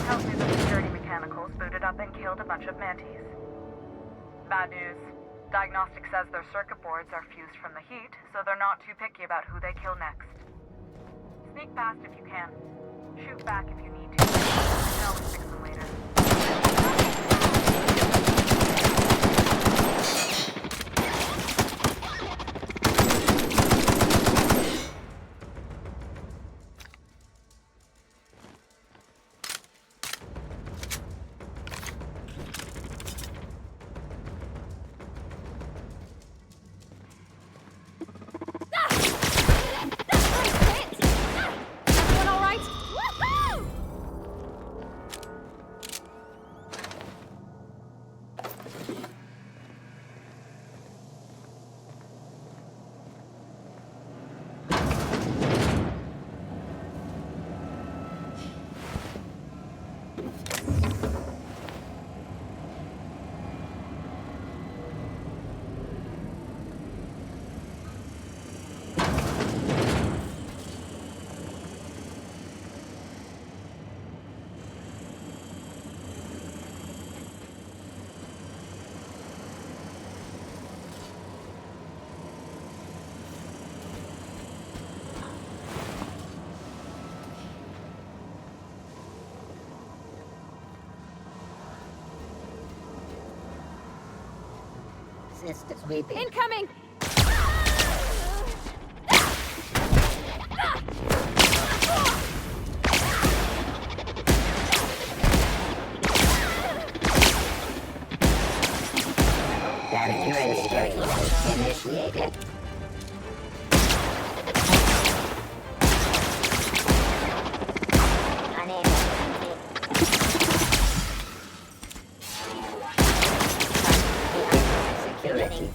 tells me the security mechanicals booted up and killed a bunch of mantis. Bad news. Diagnostic says their circuit boards are fused from the heat, so they're not too picky about who they kill next. Sneak past if you can. Shoot back if you need to. You can always fix them later. Everyone all right? Woohoo! Sister's weeping. Incoming! Initiated.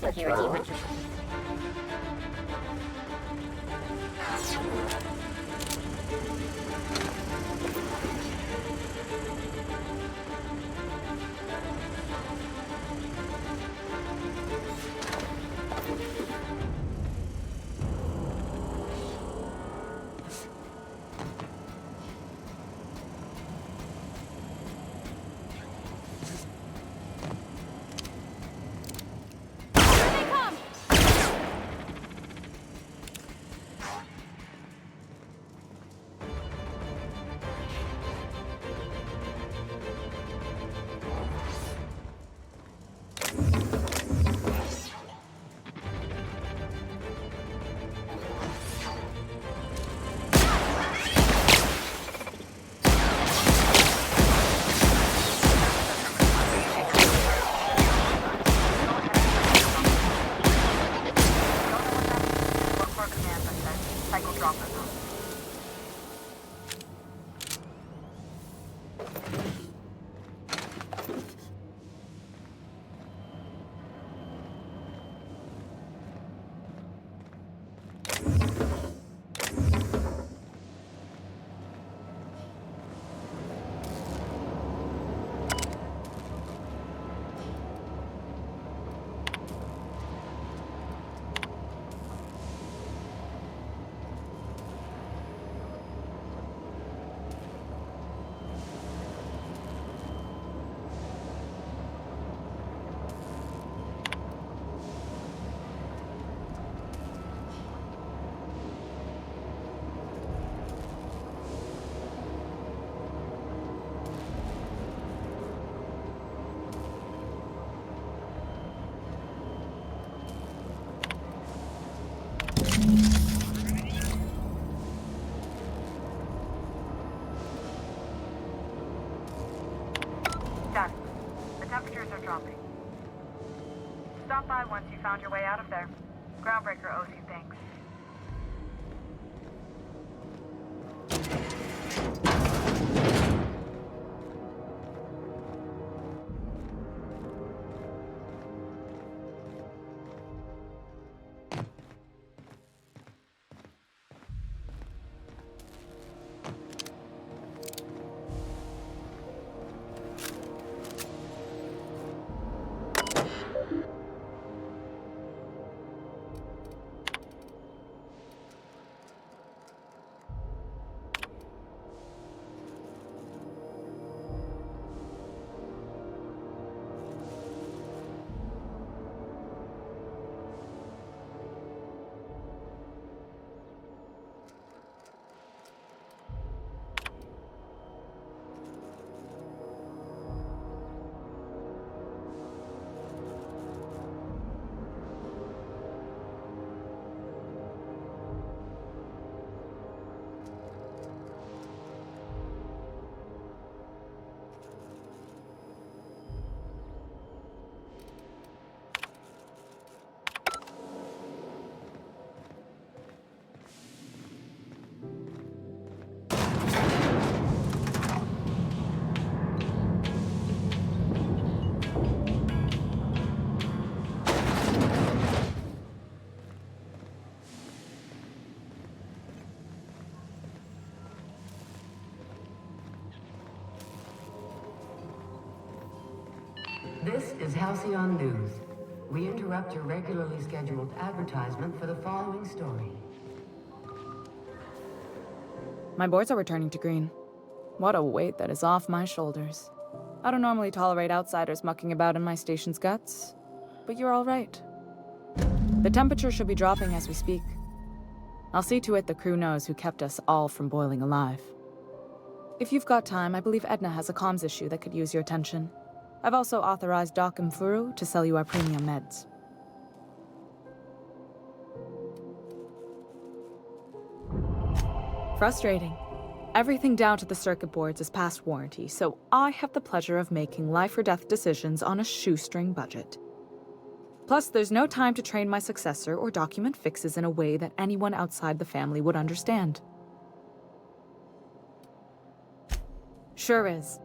Security. Done. The temperatures are dropping. Stop by once you found your way out of there. Groundbreaker owes you thanks. This is Halcyon News. We interrupt your regularly scheduled advertisement for the following story. My boards are returning to green. What a weight that is off my shoulders. I don't normally tolerate outsiders mucking about in my station's guts, but you're all right. The temperature should be dropping as we speak. I'll see to it the crew knows who kept us all from boiling alive. If you've got time, I believe Edna has a comms issue that could use your attention. I've also authorized Doc and Furu to sell you our premium meds. Frustrating. Everything down to the circuit boards is past warranty, so I have the pleasure of making life or death decisions on a shoestring budget. Plus, there's no time to train my successor or document fixes in a way that anyone outside the family would understand. Sure is.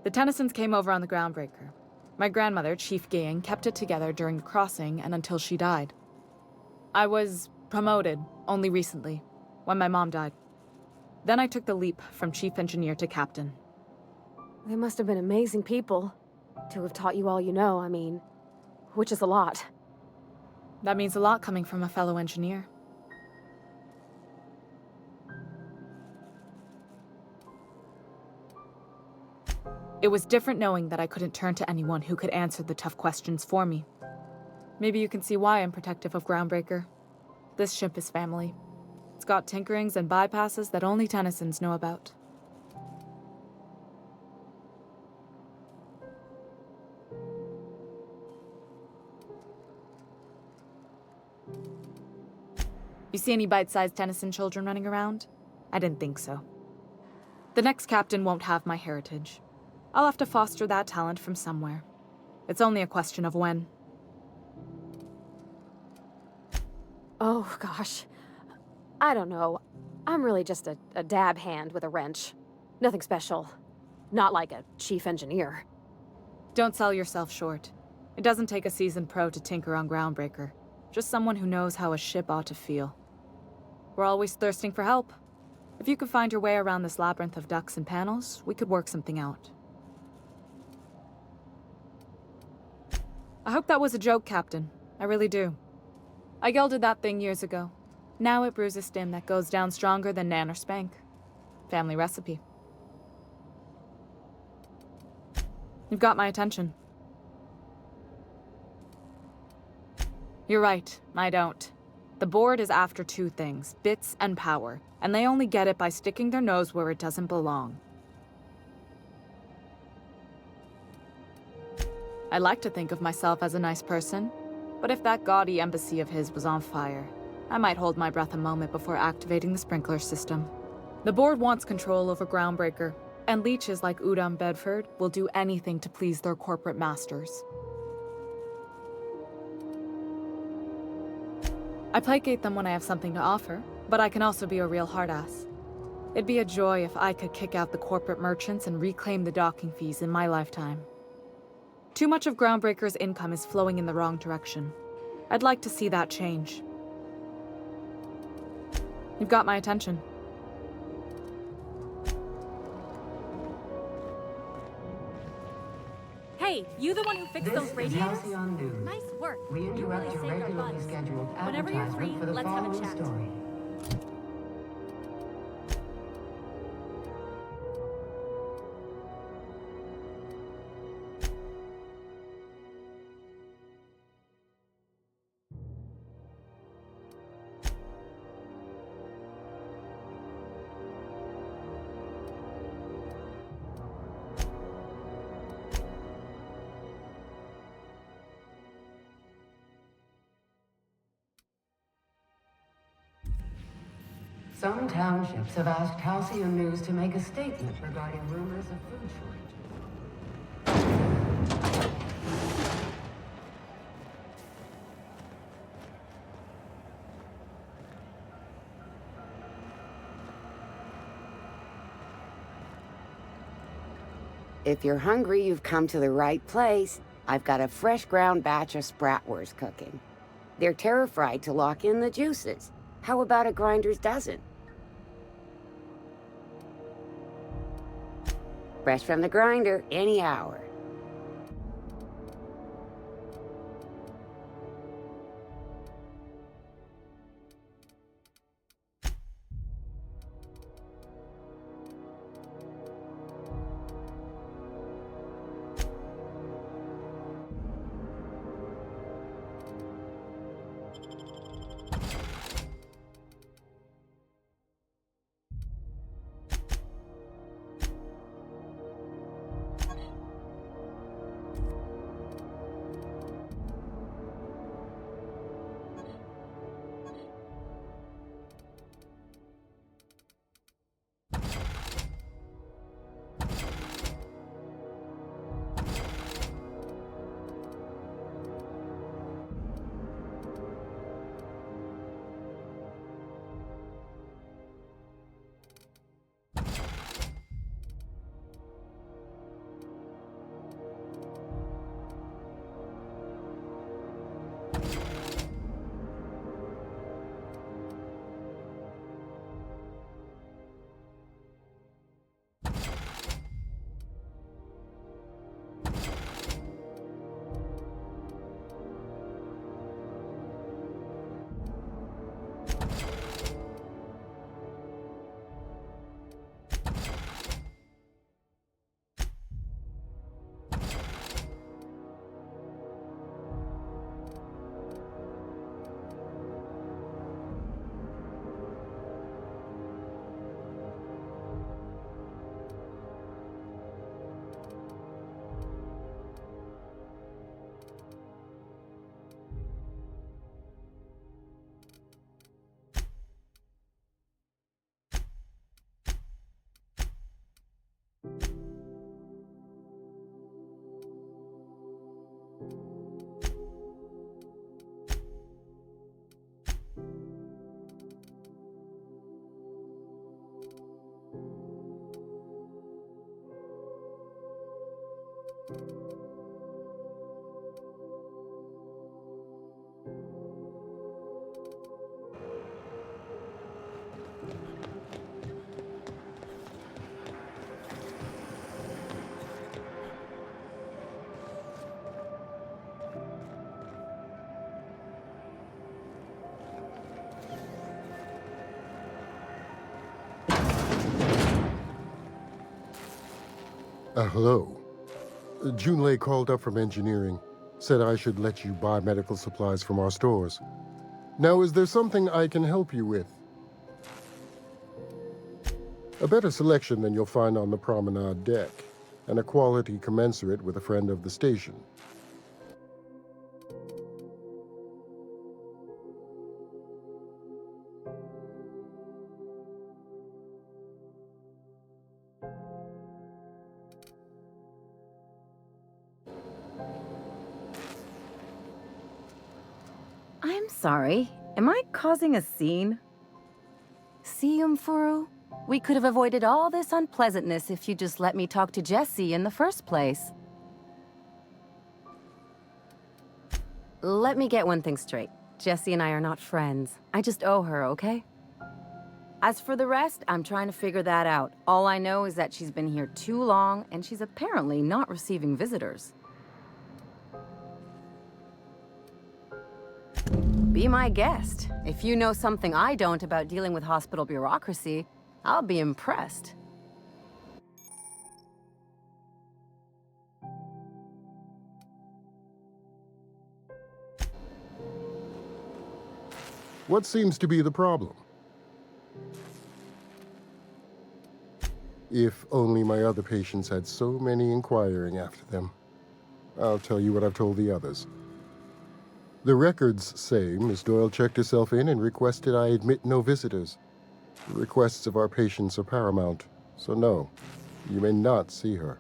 The Tennysons came over on the groundbreaker. My grandmother, Chief Gaying, kept it together during the crossing and until she died. I was promoted only recently, when my mom died. Then I took the leap from chief engineer to captain. They must have been amazing people to have taught you all you know, I mean, which is a lot. That means a lot coming from a fellow engineer. It was different knowing that I couldn't turn to anyone who could answer the tough questions for me. Maybe you can see why I'm protective of Groundbreaker. This ship is family. It's got tinkerings and bypasses that only Tennysons know about. You see any bite-sized Tennyson children running around? I didn't think so. The next captain won't have my heritage. I'll have to foster that talent from somewhere. It's only a question of when. Oh, gosh. I don't know. I'm really just a dab hand with a wrench. Nothing special. Not like a chief engineer. Don't sell yourself short. It doesn't take a seasoned pro to tinker on Groundbreaker. Just someone who knows how a ship ought to feel. We're always thirsting for help. If you could find your way around this labyrinth of ducts and panels, we could work something out. I hope that was a joke, Captain. I really do. I gelded that thing years ago. Now it brews a stim that goes down stronger than Nan or Spank. Family recipe. You've got my attention. You're right, I don't. The board is after two things, bits and power, and they only get it by sticking their nose where it doesn't belong. I like to think of myself as a nice person, but if that gaudy embassy of his was on fire, I might hold my breath a moment before activating the sprinkler system. The board wants control over Groundbreaker, and leeches like Udom Bedford will do anything to please their corporate masters. I placate them when I have something to offer, but I can also be a real hard-ass. It'd be a joy if I could kick out the corporate merchants and reclaim the docking fees in my lifetime. Too much of Groundbreaker's income is flowing in the wrong direction. I'd like to see that change. You've got my attention. Hey, you the one who fixed those radiators? Halcyon News. Nice work. We You interrupt really your saved our regularly butts. scheduled Whenever you're free, advertisement for the let's have a following chat. story. Some townships have asked Halcyon News to make a statement regarding rumors of food shortages. If you're hungry, you've come to the right place. I've got a fresh ground batch of spratwurst cooking. They're terra-fried to lock in the juices. How about a grinder's dozen? Fresh from the grinder, any hour. Hello. Junlei called up from engineering. Said I should let you buy medical supplies from our stores. Now, is there something I can help you with? A better selection than you'll find on the promenade deck, and a quality commensurate with a friend of the station. I'm sorry. Am I causing a scene? See, Furu? We could have avoided all this unpleasantness if you just let me talk to Jessie in the first place. Let me get one thing straight. Jessie and I are not friends. I just owe her, okay? As for the rest, I'm trying to figure that out. All I know is that she's been here too long, and she's apparently not receiving visitors. Be my guest. If you know something I don't about dealing with hospital bureaucracy, I'll be impressed. What seems to be the problem? If only my other patients had so many inquiring after them. I'll tell you what I've told the others. The records say Miss Doyle checked herself in and requested I admit no visitors. The requests of our patients are paramount, so no, you may not see her.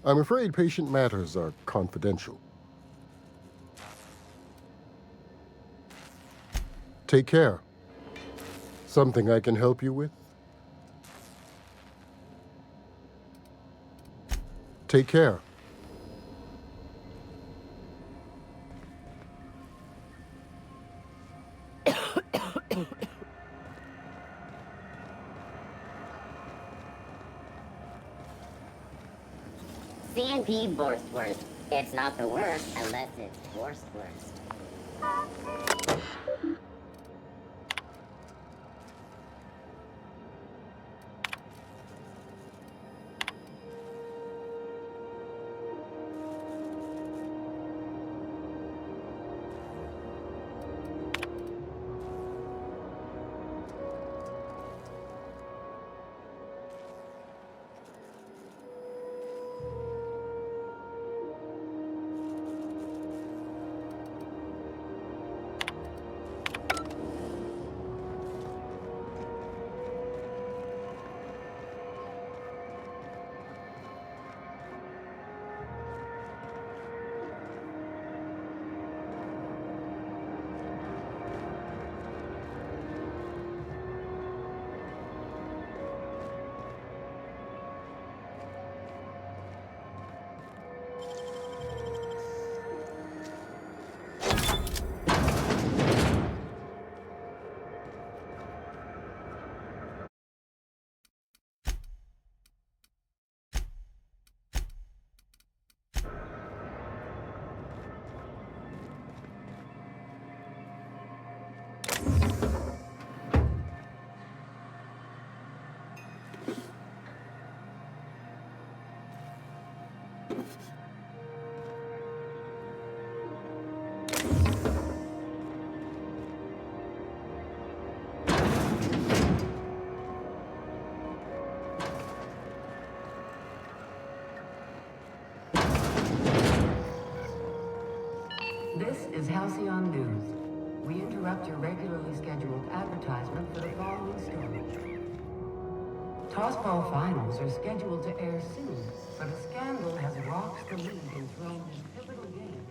I'm afraid patient matters are confidential. Take care. Something I can help you with? Take care. C&P Borstworst. It's not the worst unless it's Borstworst. This is Halcyon News. We interrupt your regularly scheduled advertisement for the following story. Tossball finals are scheduled to air soon, but a scandal has rocked the league and thrown this pivotal game.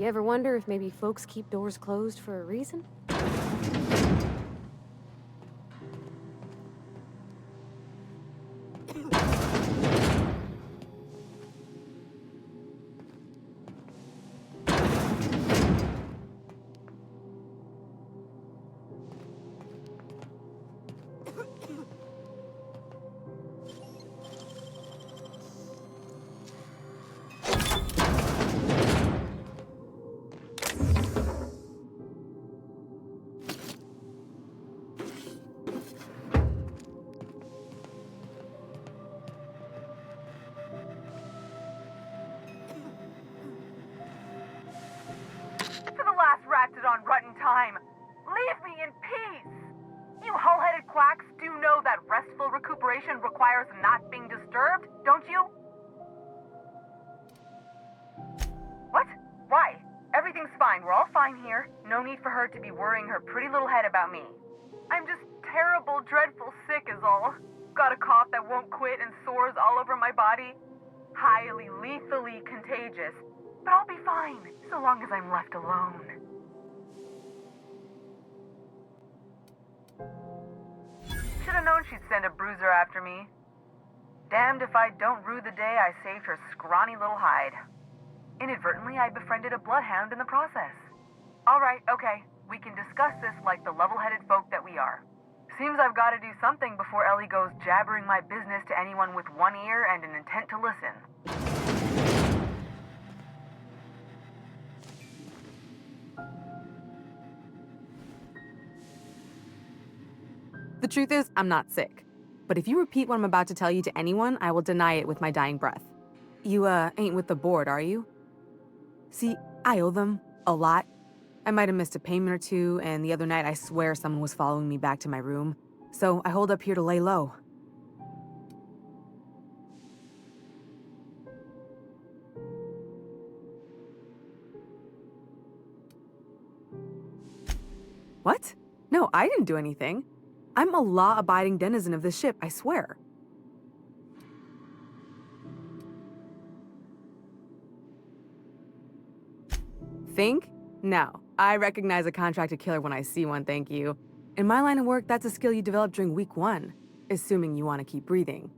You ever wonder if maybe folks keep doors closed for a reason? For the last ratted on rotten time, leave me in peace! You hull-headed quacks do know that restful recuperation requires not being disturbed, don't you? What? Why? Everything's fine. We're all fine here. No need for her to be worrying her pretty little head about me. I'm just terrible, dreadful sick is all. Got a cough that won't quit and sores all over my body. Highly, lethally contagious. But I'll be fine, so long as I'm left alone. Should've known she'd send a bruiser after me. Damned if I don't rue the day I saved her scrawny little hide. Inadvertently, I befriended a bloodhound in the process. Alright, okay, we can discuss this like the level-headed folk that we are. Seems I've got to do something before Ellie goes jabbering my business to anyone with one ear and an intent to listen. The truth is, I'm not sick. But if you repeat what I'm about to tell you to anyone, I will deny it with my dying breath. You, ain't with the board, are you? See, I owe them a lot. I might have missed a payment or two, and the other night I swear someone was following me back to my room. So I hold up here to lay low. What? No, I didn't do anything. I'm a law-abiding denizen of this ship, I swear. Think? No. I recognize a contracted killer when I see one, thank you. In my line of work, that's a skill you develop during week 1, assuming you want to keep breathing.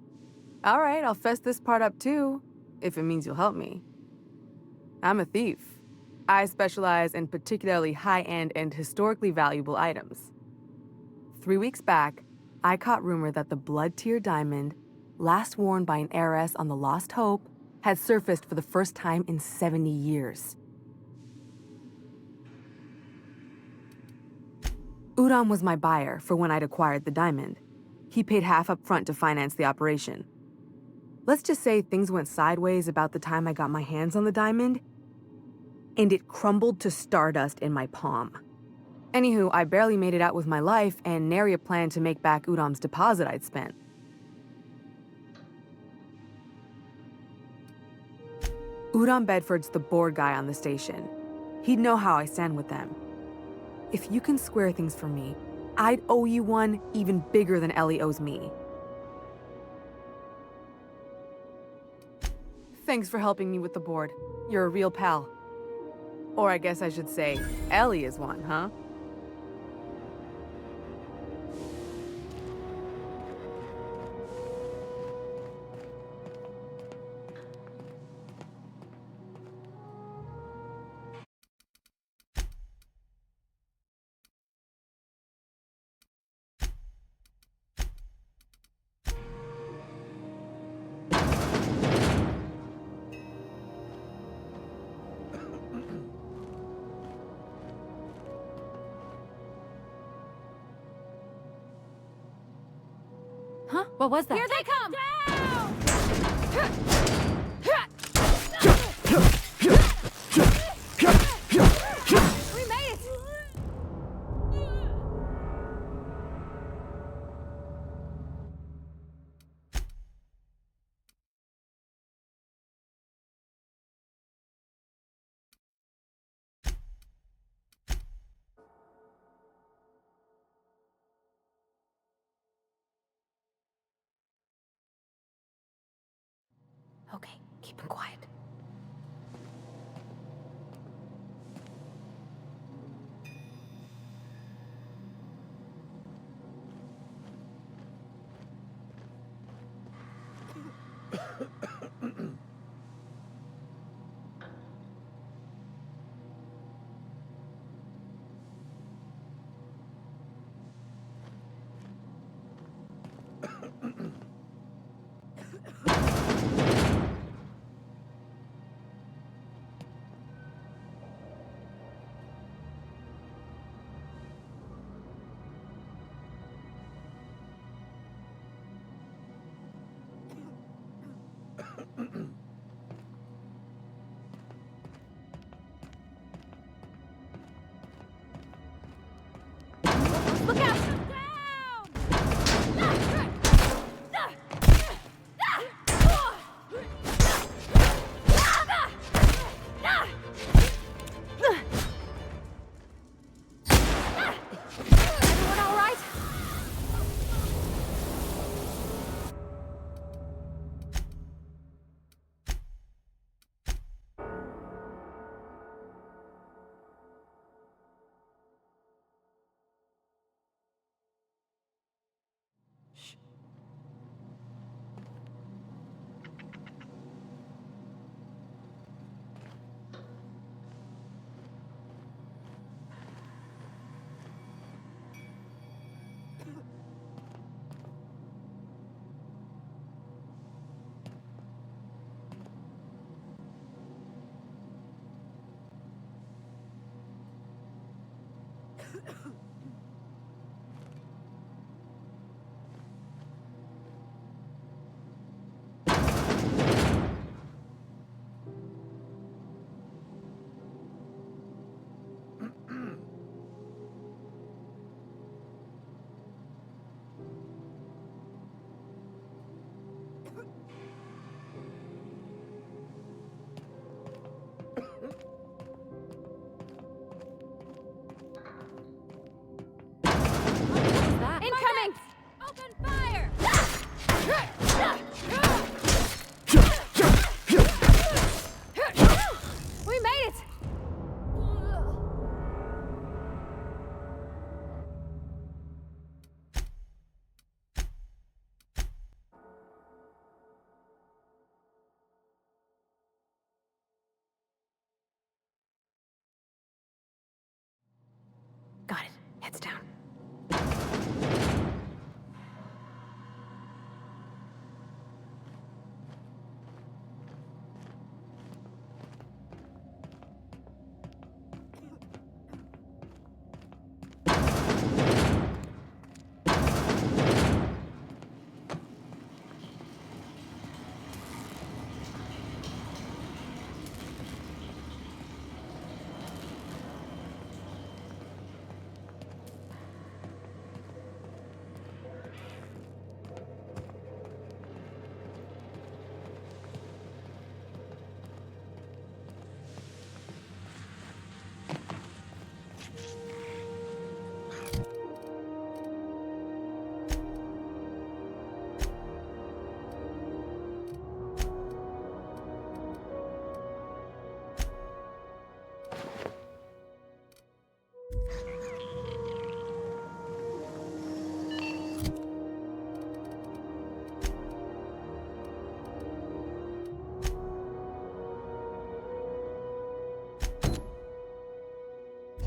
All right, I'll fess this part up too, if it means you'll help me. I'm a thief. I specialize in particularly high-end and historically valuable items. 3 weeks back, I caught rumor that the blood-tier diamond, last worn by an heiress on the Lost Hope, had surfaced for the first time in 70 years. Udom was my buyer for when I'd acquired the diamond. He paid half up front to finance the operation. Let's just say things went sideways about the time I got my hands on the diamond, and it crumbled to stardust in my palm. Anywho, I barely made it out with my life, and nary a plan to make back Udom's deposit I'd spent. Udom Bedford's the board guy on the station. He'd know how I stand with them. If you can square things for me, I'd owe you one even bigger than Ellie owes me. Thanks for helping me with the board. You're a real pal. Or I guess I should say, Ellie is one, huh? Huh? What was that? Here they come! We made it! Okay, keep him quiet. Look out! Everyone all right? Incoming! Open fire! We made it! Got it. Heads down.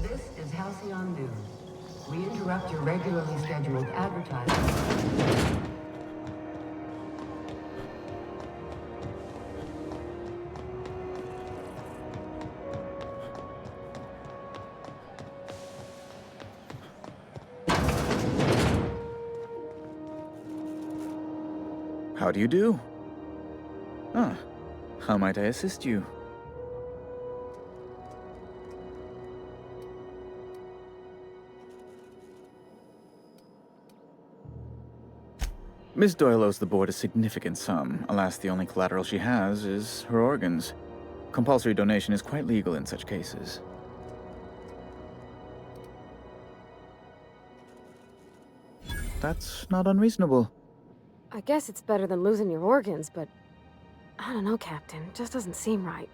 This is Halcyon News. We interrupt your regularly scheduled advertising. How do you do? Ah, how might I assist you? Miss Doyle owes the board a significant sum. Alas, the only collateral she has is her organs. Compulsory donation is quite legal in such cases. That's not unreasonable. I guess it's better than losing your organs, but I don't know, Captain. It just doesn't seem right.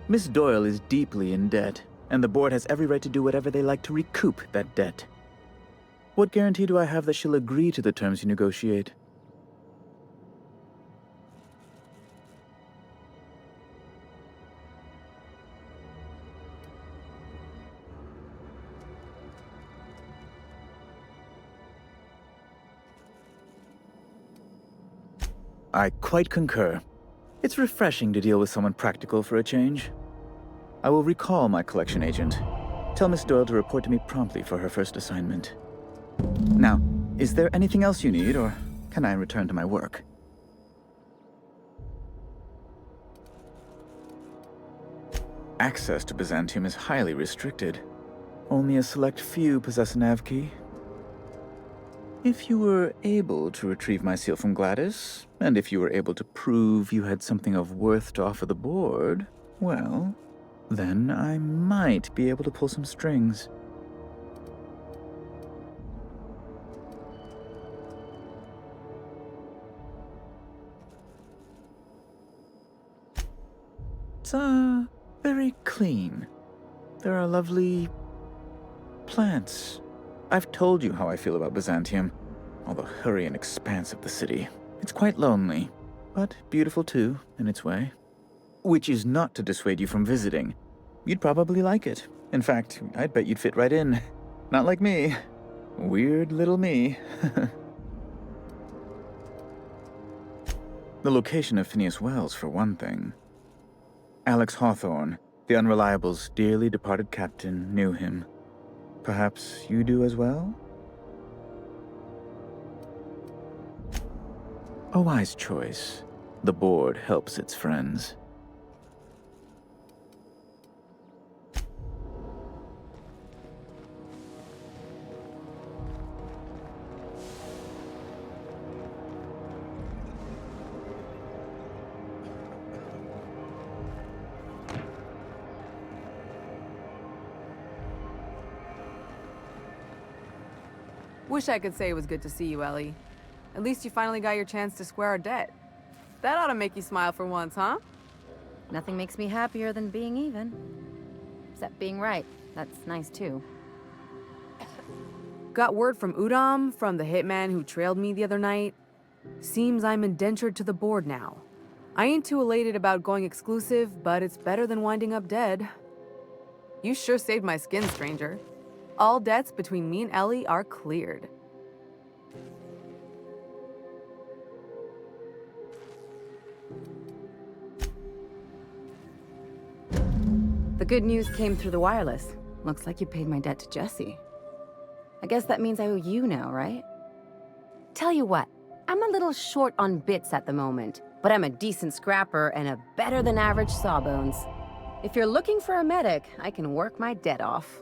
Miss Doyle is deeply in debt, and the board has every right to do whatever they like to recoup that debt. What guarantee do I have that she'll agree to the terms you negotiate? I quite concur. It's refreshing to deal with someone practical for a change. I will recall my collection agent. Tell Miss Doyle to report to me promptly for her first assignment. Now, is there anything else you need, or can I return to my work? Access to Byzantium is highly restricted. Only a select few possess a nav key. If you were able to retrieve my seal from Gladys, and if you were able to prove you had something of worth to offer the board, well, then I might be able to pull some strings. It's, very clean. There are lovely plants. I've told you how I feel about Byzantium, all the hurry and expanse of the city. It's quite lonely, but beautiful too, in its way. Which is not to dissuade you from visiting. You'd probably like it. In fact, I'd bet you'd fit right in. Not like me. Weird little me. The location of Phineas Wells, for one thing. Alex Hawthorne, the Unreliable's dearly departed captain, knew him. Perhaps you do as well? A wise choice. The board helps its friends. Wish I could say it was good to see you, Ellie. At least you finally got your chance to square our debt. That ought to make you smile for once, huh? Nothing makes me happier than being even. Except being right. That's nice, too. Got word from Udam, from the hitman who trailed me the other night. Seems I'm indentured to the board now. I ain't too elated about going exclusive, but it's better than winding up dead. You sure saved my skin, stranger. All debts between me and Ellie are cleared. The good news came through the wireless. Looks like you paid my debt to Jesse. I guess that means I owe you now, right? Tell you what, I'm a little short on bits at the moment, but I'm a decent scrapper and a better-than-average sawbones. If you're looking for a medic, I can work my debt off.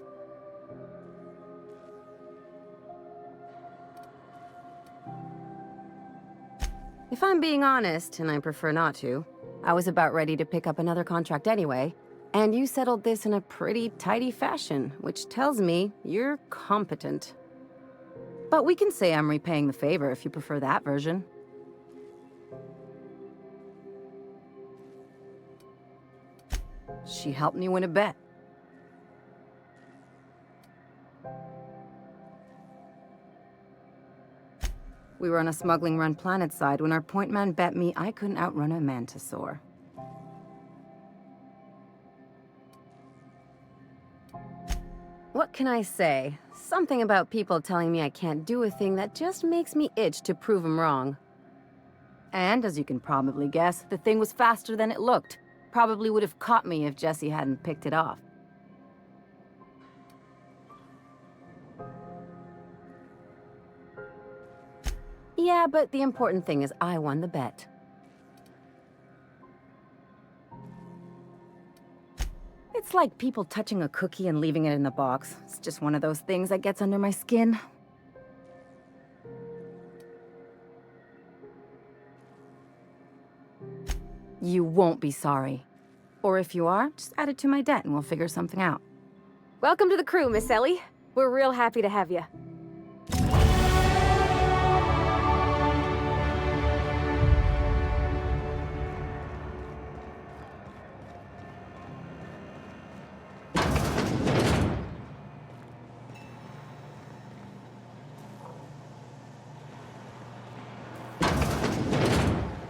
If I'm being honest, and I prefer not to, I was about ready to pick up another contract anyway, and you settled this in a pretty tidy fashion, which tells me you're competent. But we can say I'm repaying the favor if you prefer that version. She helped me win a bet. We were on a smuggling run planetside when our point man bet me I couldn't outrun a mantisaur. What can I say? Something about people telling me I can't do a thing that just makes me itch to prove them wrong. And as you can probably guess, the thing was faster than it looked. Probably would have caught me if Jesse hadn't picked it off. Yeah, but the important thing is I won the bet. It's like people touching a cookie and leaving it in the box. It's just one of those things that gets under my skin. You won't be sorry. Or if you are, just add it to my debt and we'll figure something out. Welcome to the crew, Miss Ellie. We're real happy to have you.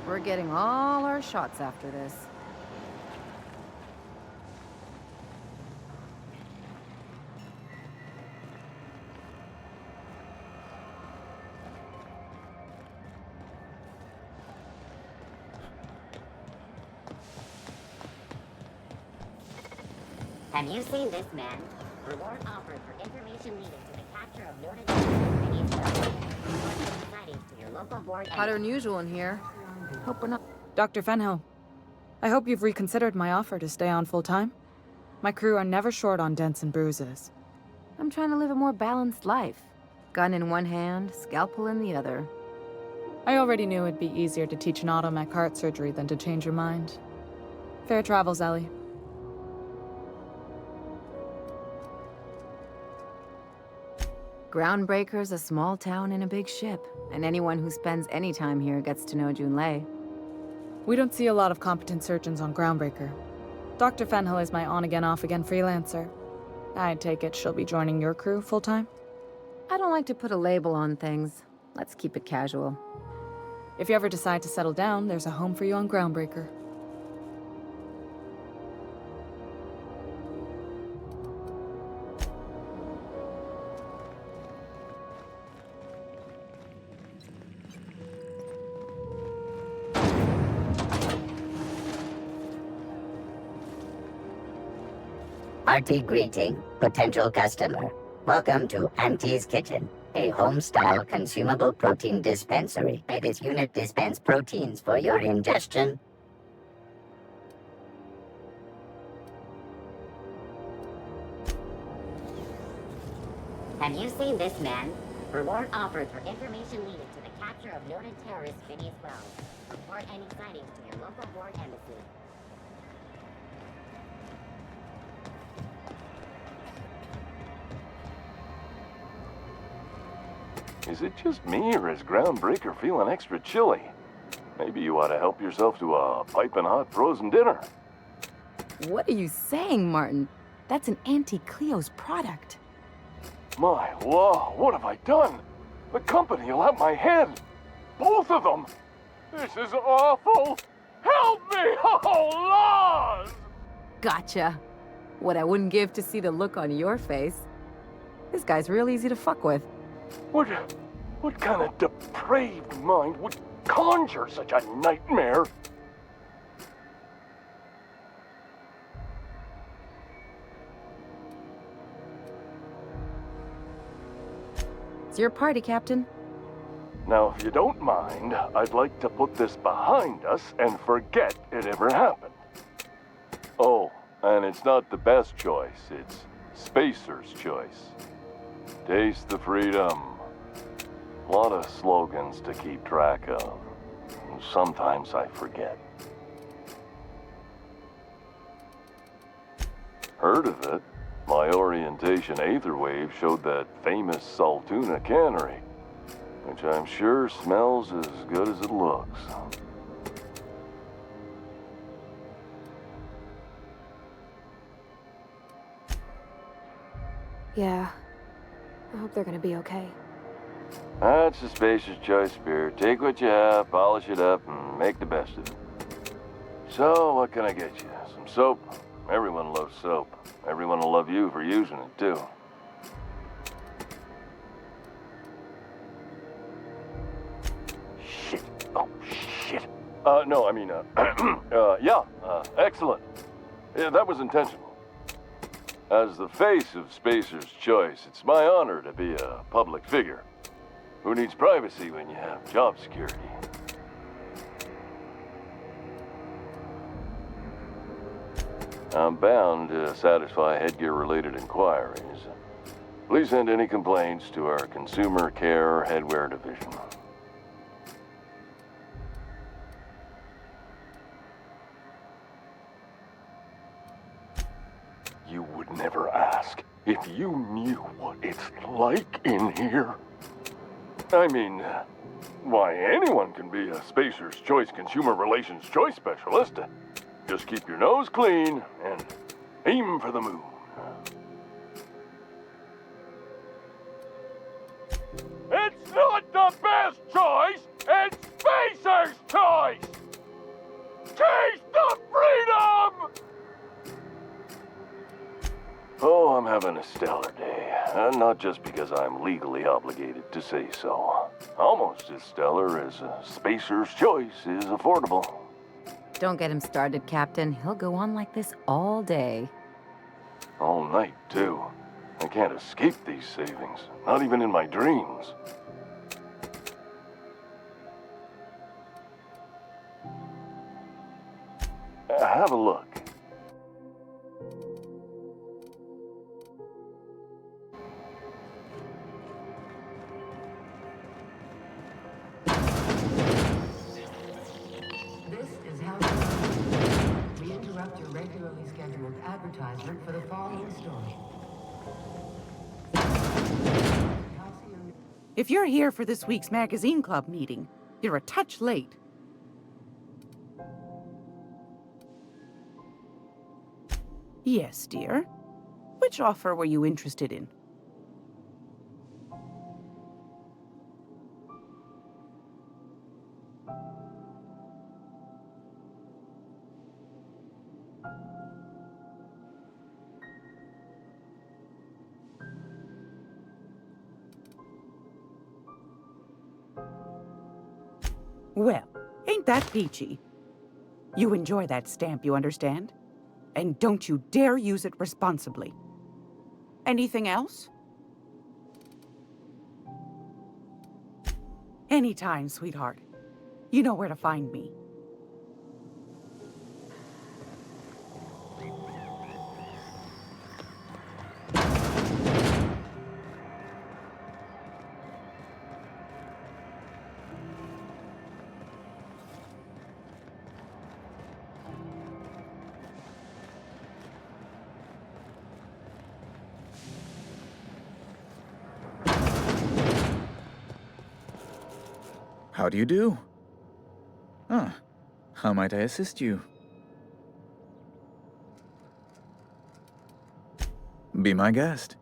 We're getting all our shots after this. Have you seen this man? Reward offered for information leading to the capture of noted terrorists. To your local board. Hotter than usual in here. Hope we're not. Dr. Fenhill, I hope you've reconsidered my offer to stay on full-time. My crew are never short on dents and bruises. I'm trying to live a more balanced life. Gun in one hand, scalpel in the other. I already knew it'd be easier to teach an automech heart surgery than to change your mind. Fair travels, Ellie. Groundbreaker's a small town in a big ship, and anyone who spends any time here gets to know Junlei. We don't see a lot of competent surgeons on Groundbreaker. Dr. Fenhill is my on-again, off-again freelancer. I take it she'll be joining your crew full-time? I don't like to put a label on things. Let's keep it casual. If you ever decide to settle down, there's a home for you on Groundbreaker. Hearty greeting, potential customer. Welcome to Auntie's Kitchen, a home-style consumable protein dispensary. May this unit dispense proteins for your ingestion. Have you seen this man? Reward offered for information leading to the capture of noted terrorist Phineas Wells. Report any sightings to your local board embassy. Is it just me, or is Groundbreaker feeling extra chilly? Maybe you ought to help yourself to a piping hot frozen dinner. What are you saying, Martin? That's an Auntie Cleo's product. My law, what have I done? The company will have my head. Both of them. This is awful. Help me! Oh, Lord! Gotcha. What I wouldn't give to see the look on your face. This guy's real easy to fuck with. What kind of depraved mind would conjure such a nightmare? It's your party, Captain. Now, if you don't mind, I'd like to put this behind us and forget it ever happened. Oh, and it's not the best choice, it's Spacer's choice. Taste the freedom. A lot of slogans to keep track of. Sometimes I forget. Heard of it? My orientation aetherwave showed that famous Saltuna cannery, which I'm sure smells as good as it looks. Yeah. I hope they're gonna be okay. That's a Spacer's choice beer. Take what you have, polish it up, and make the best of it. So, what can I get you? Some soap? Everyone loves soap. Everyone will love you for using it, too. Shit. Oh, shit. No, I mean, excellent. Yeah, that was intentional. As the face of Spacer's choice, it's my honor to be a public figure. Who needs privacy when you have job security? I'm bound to satisfy headgear-related inquiries. Please send any complaints to our Consumer Care Headwear Division. You would never ask if you knew what it's like in here. I mean, why, anyone can be a Spacer's Choice Consumer Relations Choice Specialist. Just keep your nose clean and aim for the moon. It's not the best choice, it's Spacer's choice! Taste the freedom! Oh, I'm having a stellar day. Not just because I'm legally obligated to say so. Almost as stellar as a Spacer's Choice is affordable. Don't get him started, Captain. He'll go on like this all day. All night, too. I can't escape these savings. Not even in my dreams. Have a look. advertisement for the following story. If you're here for this week's magazine club meeting, you're a touch late. Yes, dear. Which offer were you interested in? Well, ain't that peachy? You enjoy that stamp, you understand? And don't you dare use it responsibly. Anything else? Anytime, sweetheart. You know where to find me. How do you do? Ah, how might I assist you? Be my guest.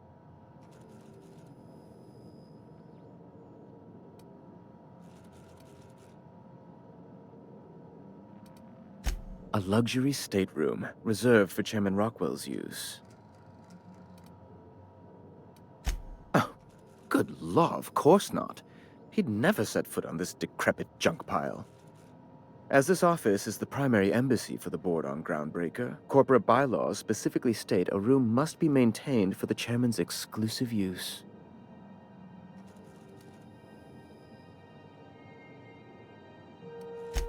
A luxury stateroom, reserved for Chairman Rockwell's use. Oh, good law, of course not. He'd never set foot on this decrepit junk pile. As this office is the primary embassy for the board on Groundbreaker, corporate bylaws specifically state a room must be maintained for the chairman's exclusive use.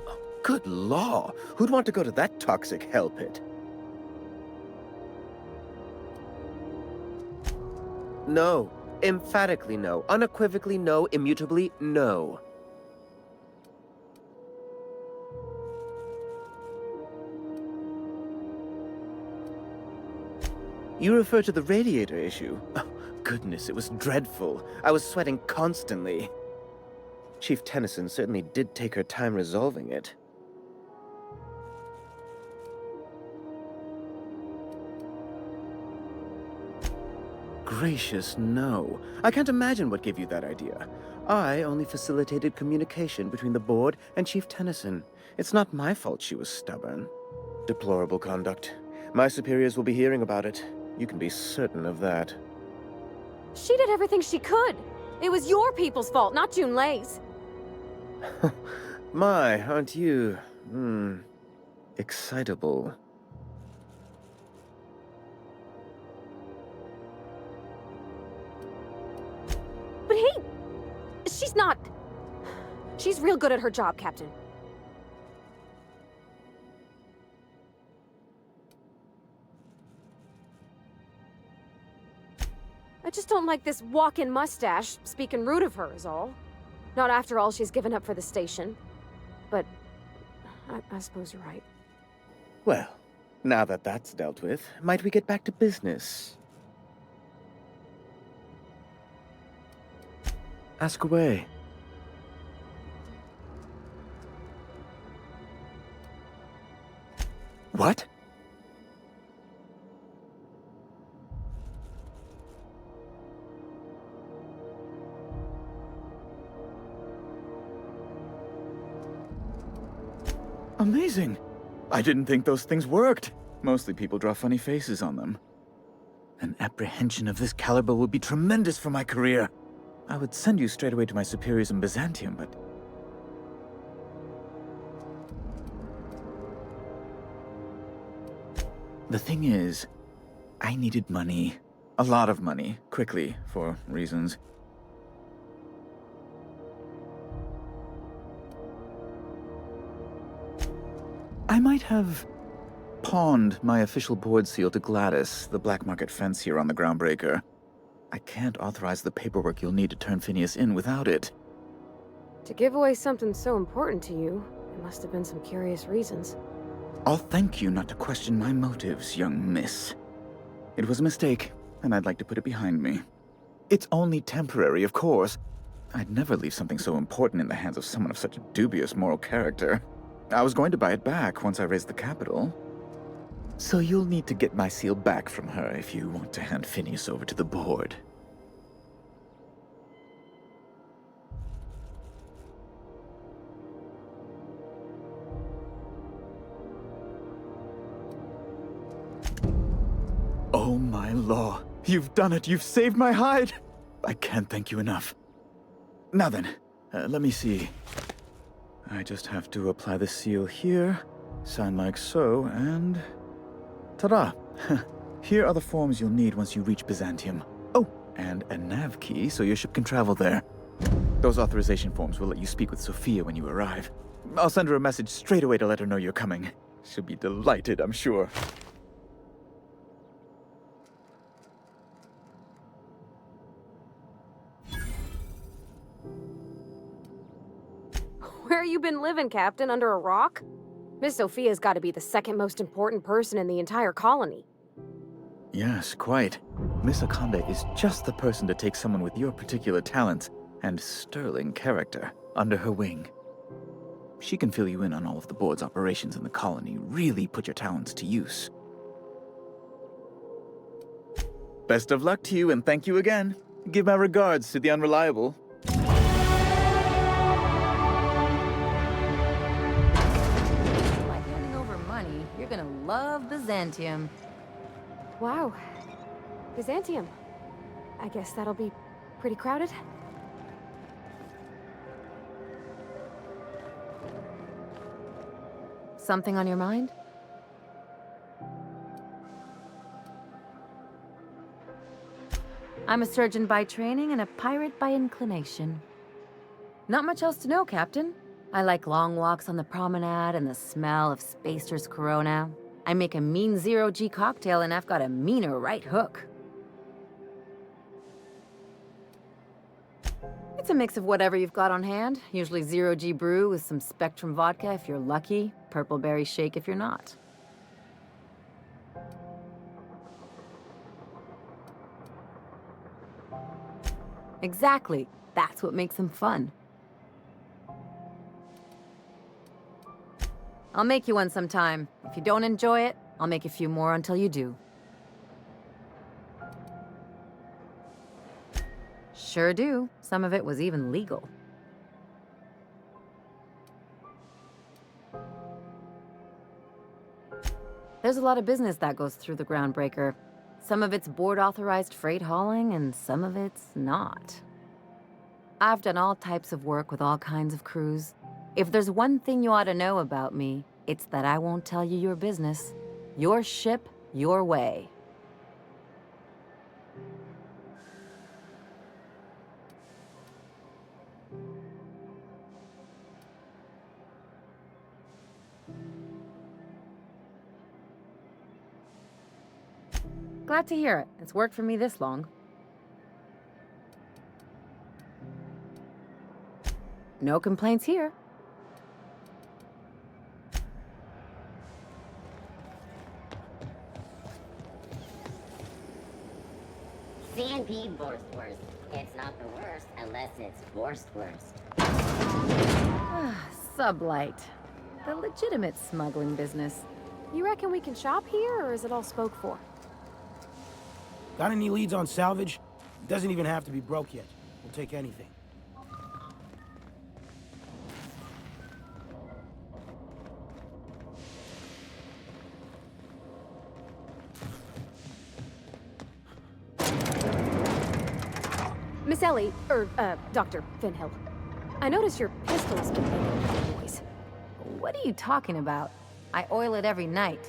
Oh, good law! Who'd want to go to that toxic hell pit? No. Emphatically no. Unequivocally no. Immutably no. You refer to the radiator issue? Oh, goodness, it was dreadful. I was sweating constantly. Chief Tennyson certainly did take her time resolving it. Gracious, no. I can't imagine what gave you that idea. I only facilitated communication between the board and Chief Tennyson. It's not my fault she was stubborn. Deplorable conduct. My superiors will be hearing about it. You can be certain of that. She did everything she could. It was your people's fault, not Junlei's. My, aren't you, excitable. But hey, she's not... She's real good at her job, Captain. I just don't like this walk-in mustache speaking rude of her is all. Not after all she's given up for the station. But I suppose you're right. Well, now that that's dealt with, might we get back to business? Ask away. What? Amazing! I didn't think those things worked. Mostly people draw funny faces on them. An apprehension of this caliber would be tremendous for my career. I would send you straight away to my superiors in Byzantium, but... The thing is, I needed money. A lot of money, quickly, for reasons. I might have pawned my official board seal to Gladys, the black market fence here on the Groundbreaker. I can't authorize the paperwork you'll need to turn Phineas in without it. To give away something so important to you, there must have been some curious reasons. I'll thank you not to question my motives, young miss. It was a mistake, and I'd like to put it behind me. It's only temporary, of course. I'd never leave something so important in the hands of someone of such dubious moral character. I was going to buy it back once I raised the capital. So you'll need to get my seal back from her if you want to hand Phineas over to the board. Oh my law. You've done it. You've saved my hide. I can't thank you enough. Now then, let me see. I just have to apply the seal here, sign like so, and... ta-da! Here are the forms you'll need once you reach Byzantium. Oh, and a nav key so your ship can travel there. Those authorization forms will let you speak with Sophia when you arrive. I'll send her a message straight away to let her know you're coming. She'll be delighted, I'm sure. Where you been living, Captain? Under a rock? Miss Sophia's got to be the second most important person in the entire colony. Yes, quite. Miss Akonde is just the person to take someone with your particular talents and sterling character under her wing. She can fill you in on all of the board's operations in the colony, really put your talents to use. Best of luck to you, and thank you again. Give my regards to the Unreliable. You're gonna love Byzantium. Wow. Byzantium. I guess that'll be pretty crowded. Something on your mind? I'm a surgeon by training and a pirate by inclination. Not much else to know, Captain. I like long walks on the promenade and the smell of Spacer's Corona. I make a mean zero-G cocktail and I've got a meaner right hook. It's a mix of whatever you've got on hand. Usually zero-G brew with some Spectrum vodka if you're lucky, purple berry shake if you're not. Exactly. That's what makes them fun. I'll make you one sometime. If you don't enjoy it, I'll make a few more until you do. Sure do. Some of it was even legal. There's a lot of business that goes through the Groundbreaker. Some of it's board-authorized freight hauling, and some of it's not. I've done all types of work with all kinds of crews. If there's one thing you ought to know about me, it's that I won't tell you your business. Your ship, your way. Glad to hear it. It's worked for me this long. No complaints here. C&P Borstwurst. It's not the worst unless it's Borstwurst. Sublight. The legitimate smuggling business. You reckon we can shop here, or is it all spoke for? Got any leads on salvage? It doesn't even have to be broke yet. We'll take anything. Miss Ellie, Dr. Finhill. I notice your pistol's been making a lot of noise. What are you talking about? I oil it every night.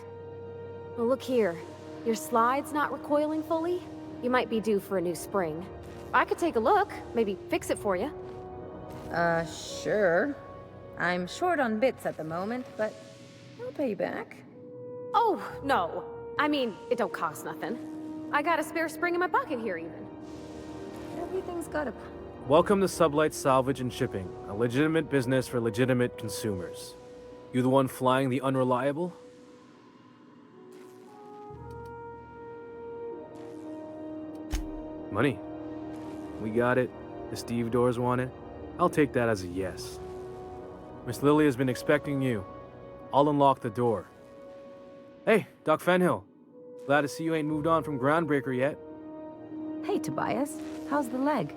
Well, look here. Your slide's not recoiling fully? You might be due for a new spring. I could take a look, maybe fix it for you. Sure. I'm short on bits at the moment, but I'll pay you back. Oh, no. I mean, it don't cost nothing. I got a spare spring in my pocket here, even. Everything's got a... Welcome to Sublight Salvage and Shipping, a legitimate business for legitimate consumers. You the one flying the Unreliable? Money. We got it. The Steve Doors want it. I'll take that as a yes. Miss Lily has been expecting you. I'll unlock the door. Hey, Doc Fenhill. Glad to see you ain't moved on from Groundbreaker yet. Hey, Tobias. How's the leg?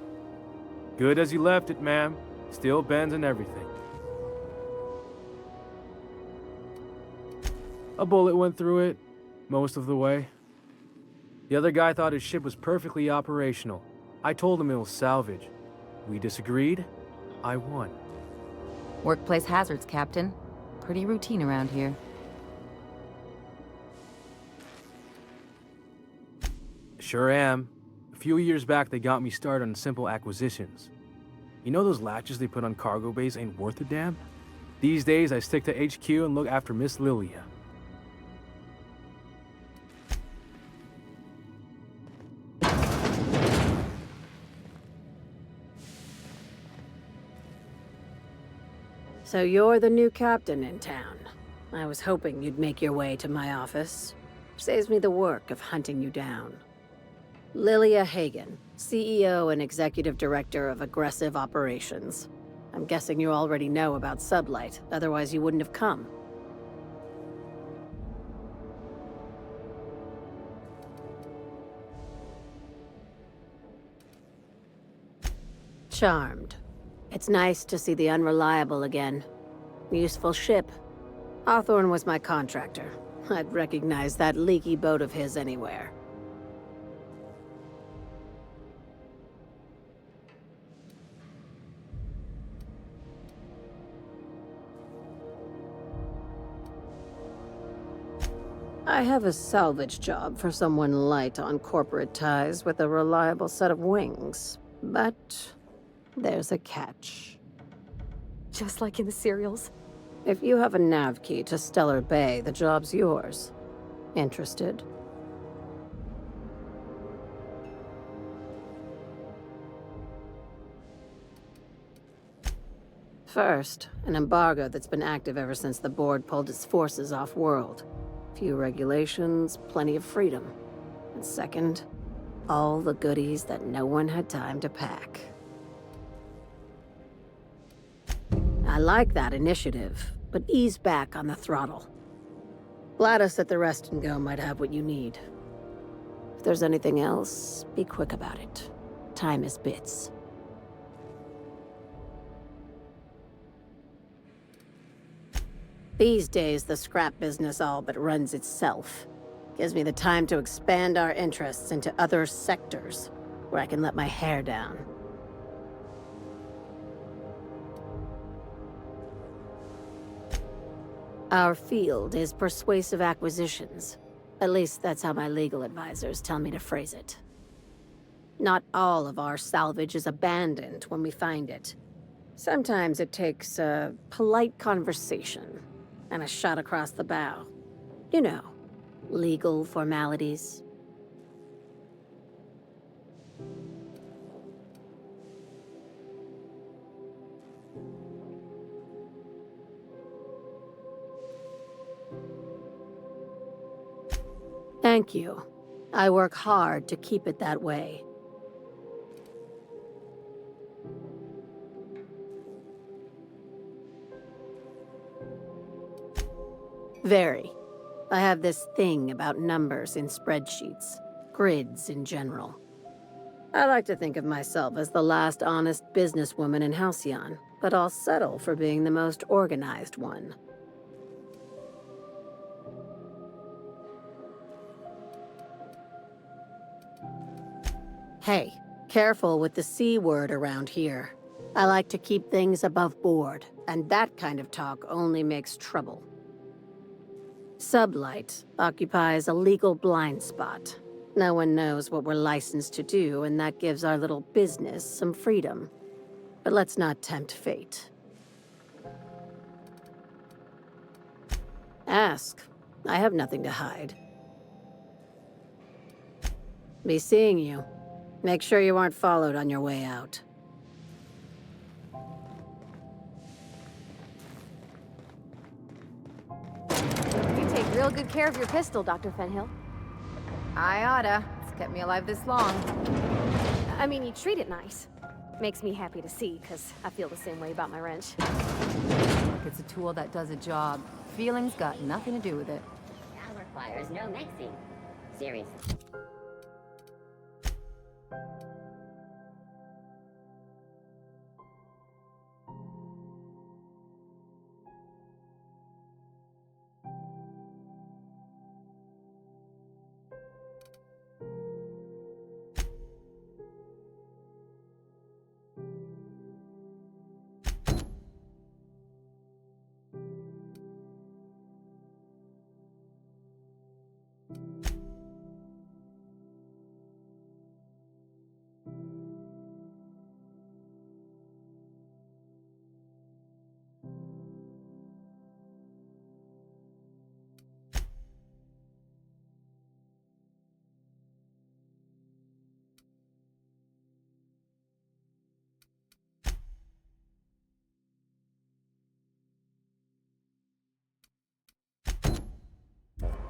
Good as you left it, ma'am. Still bends and everything. A bullet went through it, most of the way. The other guy thought his ship was perfectly operational. I told him it was salvage. We disagreed. I won. Workplace hazards, Captain. Pretty routine around here. Sure am. A few years back, they got me started on simple acquisitions. You know those latches they put on cargo bays ain't worth a damn? These days, I stick to HQ and look after Miss Lilia. So you're the new captain in town. I was hoping you'd make your way to my office. Saves me the work of hunting you down. Lilia Hagen, CEO and Executive Director of Aggressive Operations. I'm guessing you already know about Sublight, otherwise you wouldn't have come. Charmed. It's nice to see the Unreliable again. Useful ship. Hawthorne was my contractor. I'd recognize that leaky boat of his anywhere. I have a salvage job for someone light on corporate ties with a reliable set of wings, but there's a catch. Just like in the serials? If you have a nav key to Stellar Bay, the job's yours. Interested? First, an embargo that's been active ever since the board pulled its forces off-world. Few regulations, plenty of freedom. And second, all the goodies that no one had time to pack. I like that initiative, but ease back on the throttle. Gladys at the Rest and Go might have what you need. If there's anything else, be quick about it. Time is bits. These days, the scrap business all but runs itself. Gives me the time to expand our interests into other sectors, where I can let my hair down. Our field is persuasive acquisitions. At least that's how my legal advisors tell me to phrase it. Not all of our salvage is abandoned when we find it. Sometimes it takes a polite conversation and a shot across the bow. You know, legal formalities. Thank you. I work hard to keep it that way. Very. I have this thing about numbers in spreadsheets, grids in general. I like to think of myself as the last honest businesswoman in Halcyon, but I'll settle for being the most organized one. Hey, careful with the C word around here. I like to keep things above board, and that kind of talk only makes trouble. Sublight occupies a legal blind spot. No one knows what we're licensed to do, and that gives our little business some freedom. But let's not tempt fate. Ask. I have nothing to hide. Be seeing you. Make sure you aren't followed on your way out. You take real good care of your pistol, Dr. Fenhill. I oughta. It's kept me alive this long. I mean, you treat it nice. Makes me happy to see, because I feel the same way about my wrench. It's a tool that does a job. Feelings got nothing to do with it. Now requires no mixing. Seriously.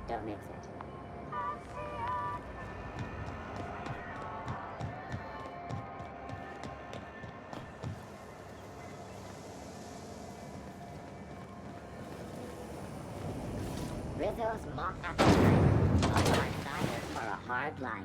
Don't mix it. Rizzo's mock apple cider. A hard cider for a hard life.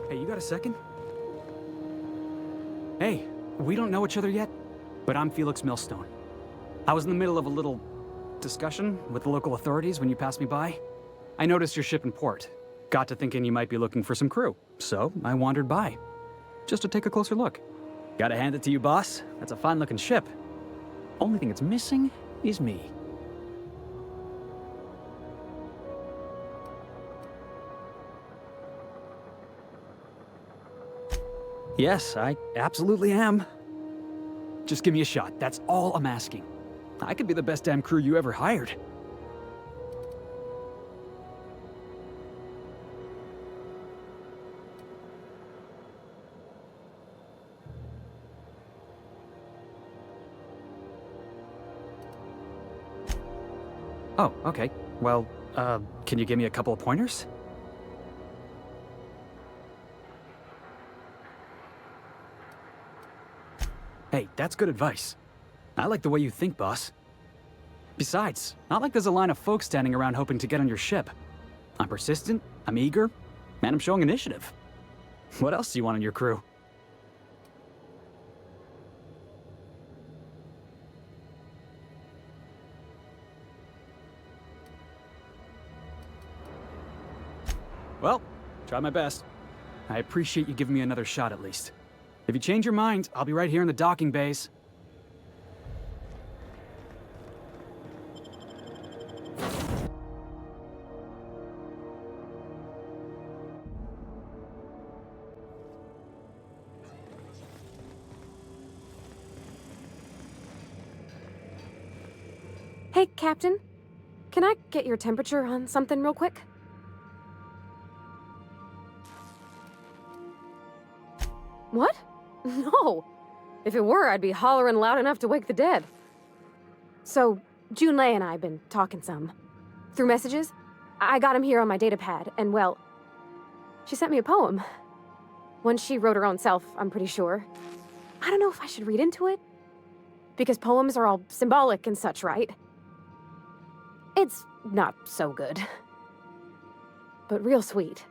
Hey, you got a second? Hey, we don't know each other yet, but I'm Felix Millstone. I was in the middle of a little discussion with the local authorities when you passed me by. I noticed your ship in port. Got to thinking you might be looking for some crew, so I wandered by, just to take a closer look. Gotta hand it to you, boss. That's a fine-looking ship. Only thing it's missing is me. Yes, I absolutely am. Just give me a shot. That's all I'm asking. I could be the best damn crew you ever hired. Oh, okay. Well, can you give me a couple of pointers? Hey, that's good advice. I like the way you think, boss. Besides, not like there's a line of folks standing around hoping to get on your ship. I'm persistent, I'm eager, and I'm showing initiative. What else do you want in your crew? Well, try my best. I appreciate you giving me another shot at least. If you change your mind, I'll be right here in the docking bays. Hey, Captain. Can I get your temperature on something real quick? What? No. If it were, I'd be hollering loud enough to wake the dead. So, Junlei and I have been talking some. Through messages. I got him here on my datapad, and well, she sent me a poem. One she wrote her own self, I'm pretty sure. I don't know if I should read into it. Because poems are all symbolic and such, right? It's not so good. But real sweet.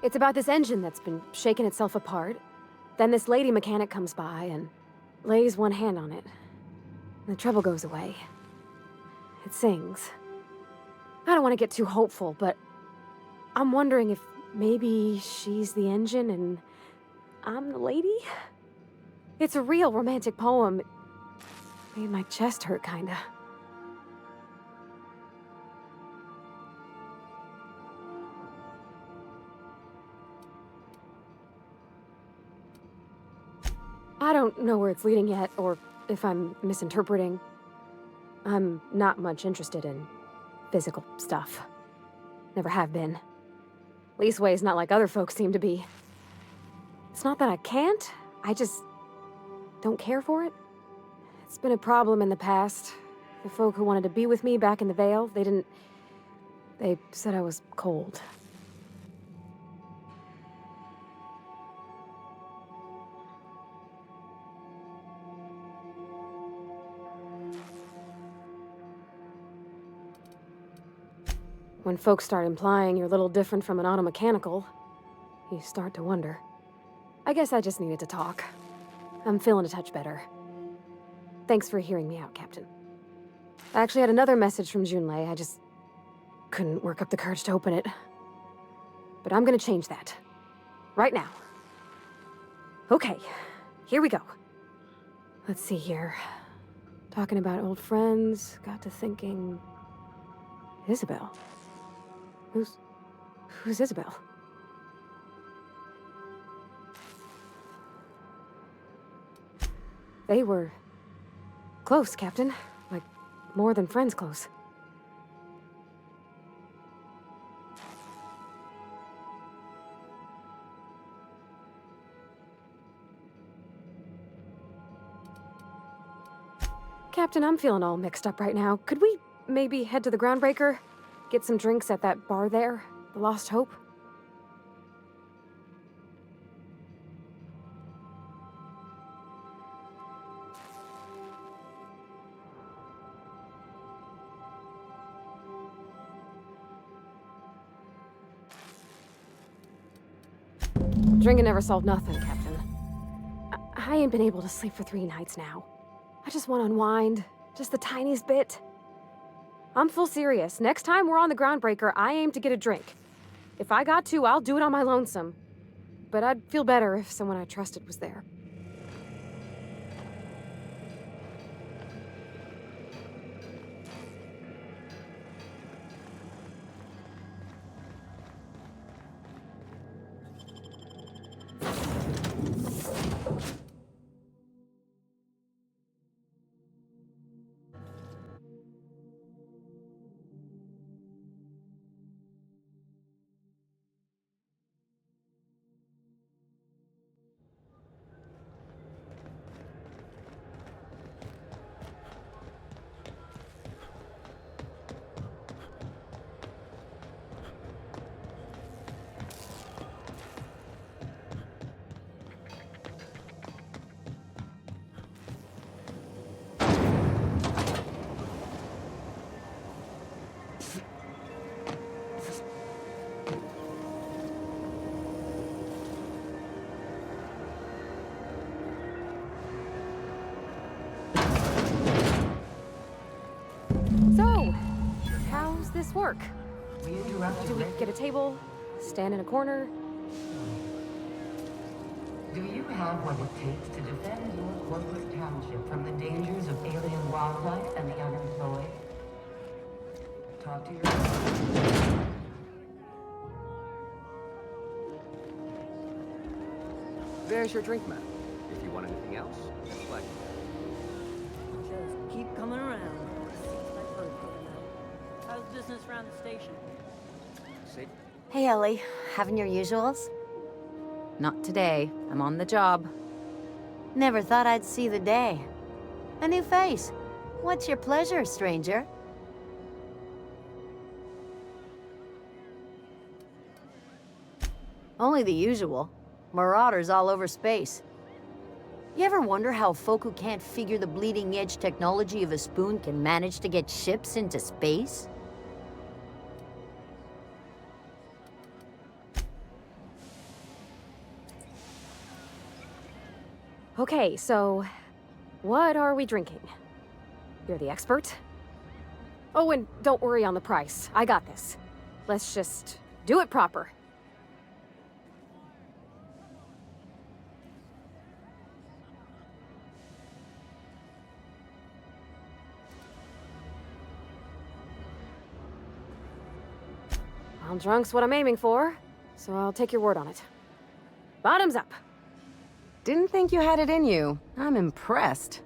It's about this engine that's been shaking itself apart. Then this lady mechanic comes by and lays one hand on it. And the trouble goes away. It sings. I don't want to get too hopeful, but I'm wondering if maybe she's the engine and I'm the lady? It's a real romantic poem. It made my chest hurt, kinda. I don't know where it's leading yet, or if I'm misinterpreting. I'm not much interested in physical stuff. Never have been. Leastways, not like other folks seem to be. It's not that I can't, I just don't care for it. It's been a problem in the past. The folk who wanted to be with me back in the Vale, they said I was cold. When folks start implying you're a little different from an automechanical, you start to wonder. I guess I just needed to talk. I'm feeling a touch better. Thanks for hearing me out, Captain. I actually had another message from Junlei. I just couldn't work up the courage to open it. But I'm gonna change that. Right now. Okay, here we go. Let's see here. Talking about old friends, got to thinking... Isabel? Who's Isabel? They were close, Captain. Like, more than friends close. Captain, I'm feeling all mixed up right now. Could we maybe head to the Groundbreaker? Get some drinks at that bar there? The Lost Hope? Drinking never solved nothing, Captain. I ain't been able to sleep for 3 nights now. I just want to unwind. Just the tiniest bit. I'm full serious. Next time we're on the Groundbreaker, I aim to get a drink. If I got to, I'll do it on my lonesome. But I'd feel better if someone I trusted was there. So, how's this work? Do we get a table, stand in a corner? Do you have what it takes to defend your corporate township from the dangers of alien wildlife and the unemployed? Talk to your... There's your drink, ma'am. If you want anything else, just like... Just keep coming around. How's business around the station? Hey, Ellie. Having your usuals? Not today. I'm on the job. Never thought I'd see the day. A new face. What's your pleasure, stranger? Only the usual. Marauders all over space. You ever wonder how folk who can't figure the bleeding-edge technology of a spoon can manage to get ships into space? Okay, so what are we drinking? You're the expert? Oh, and don't worry on the price. I got this. Let's just do it proper. Well, drunk's what I'm aiming for, so I'll take your word on it. Bottoms up. Didn't think you had it in you. I'm impressed.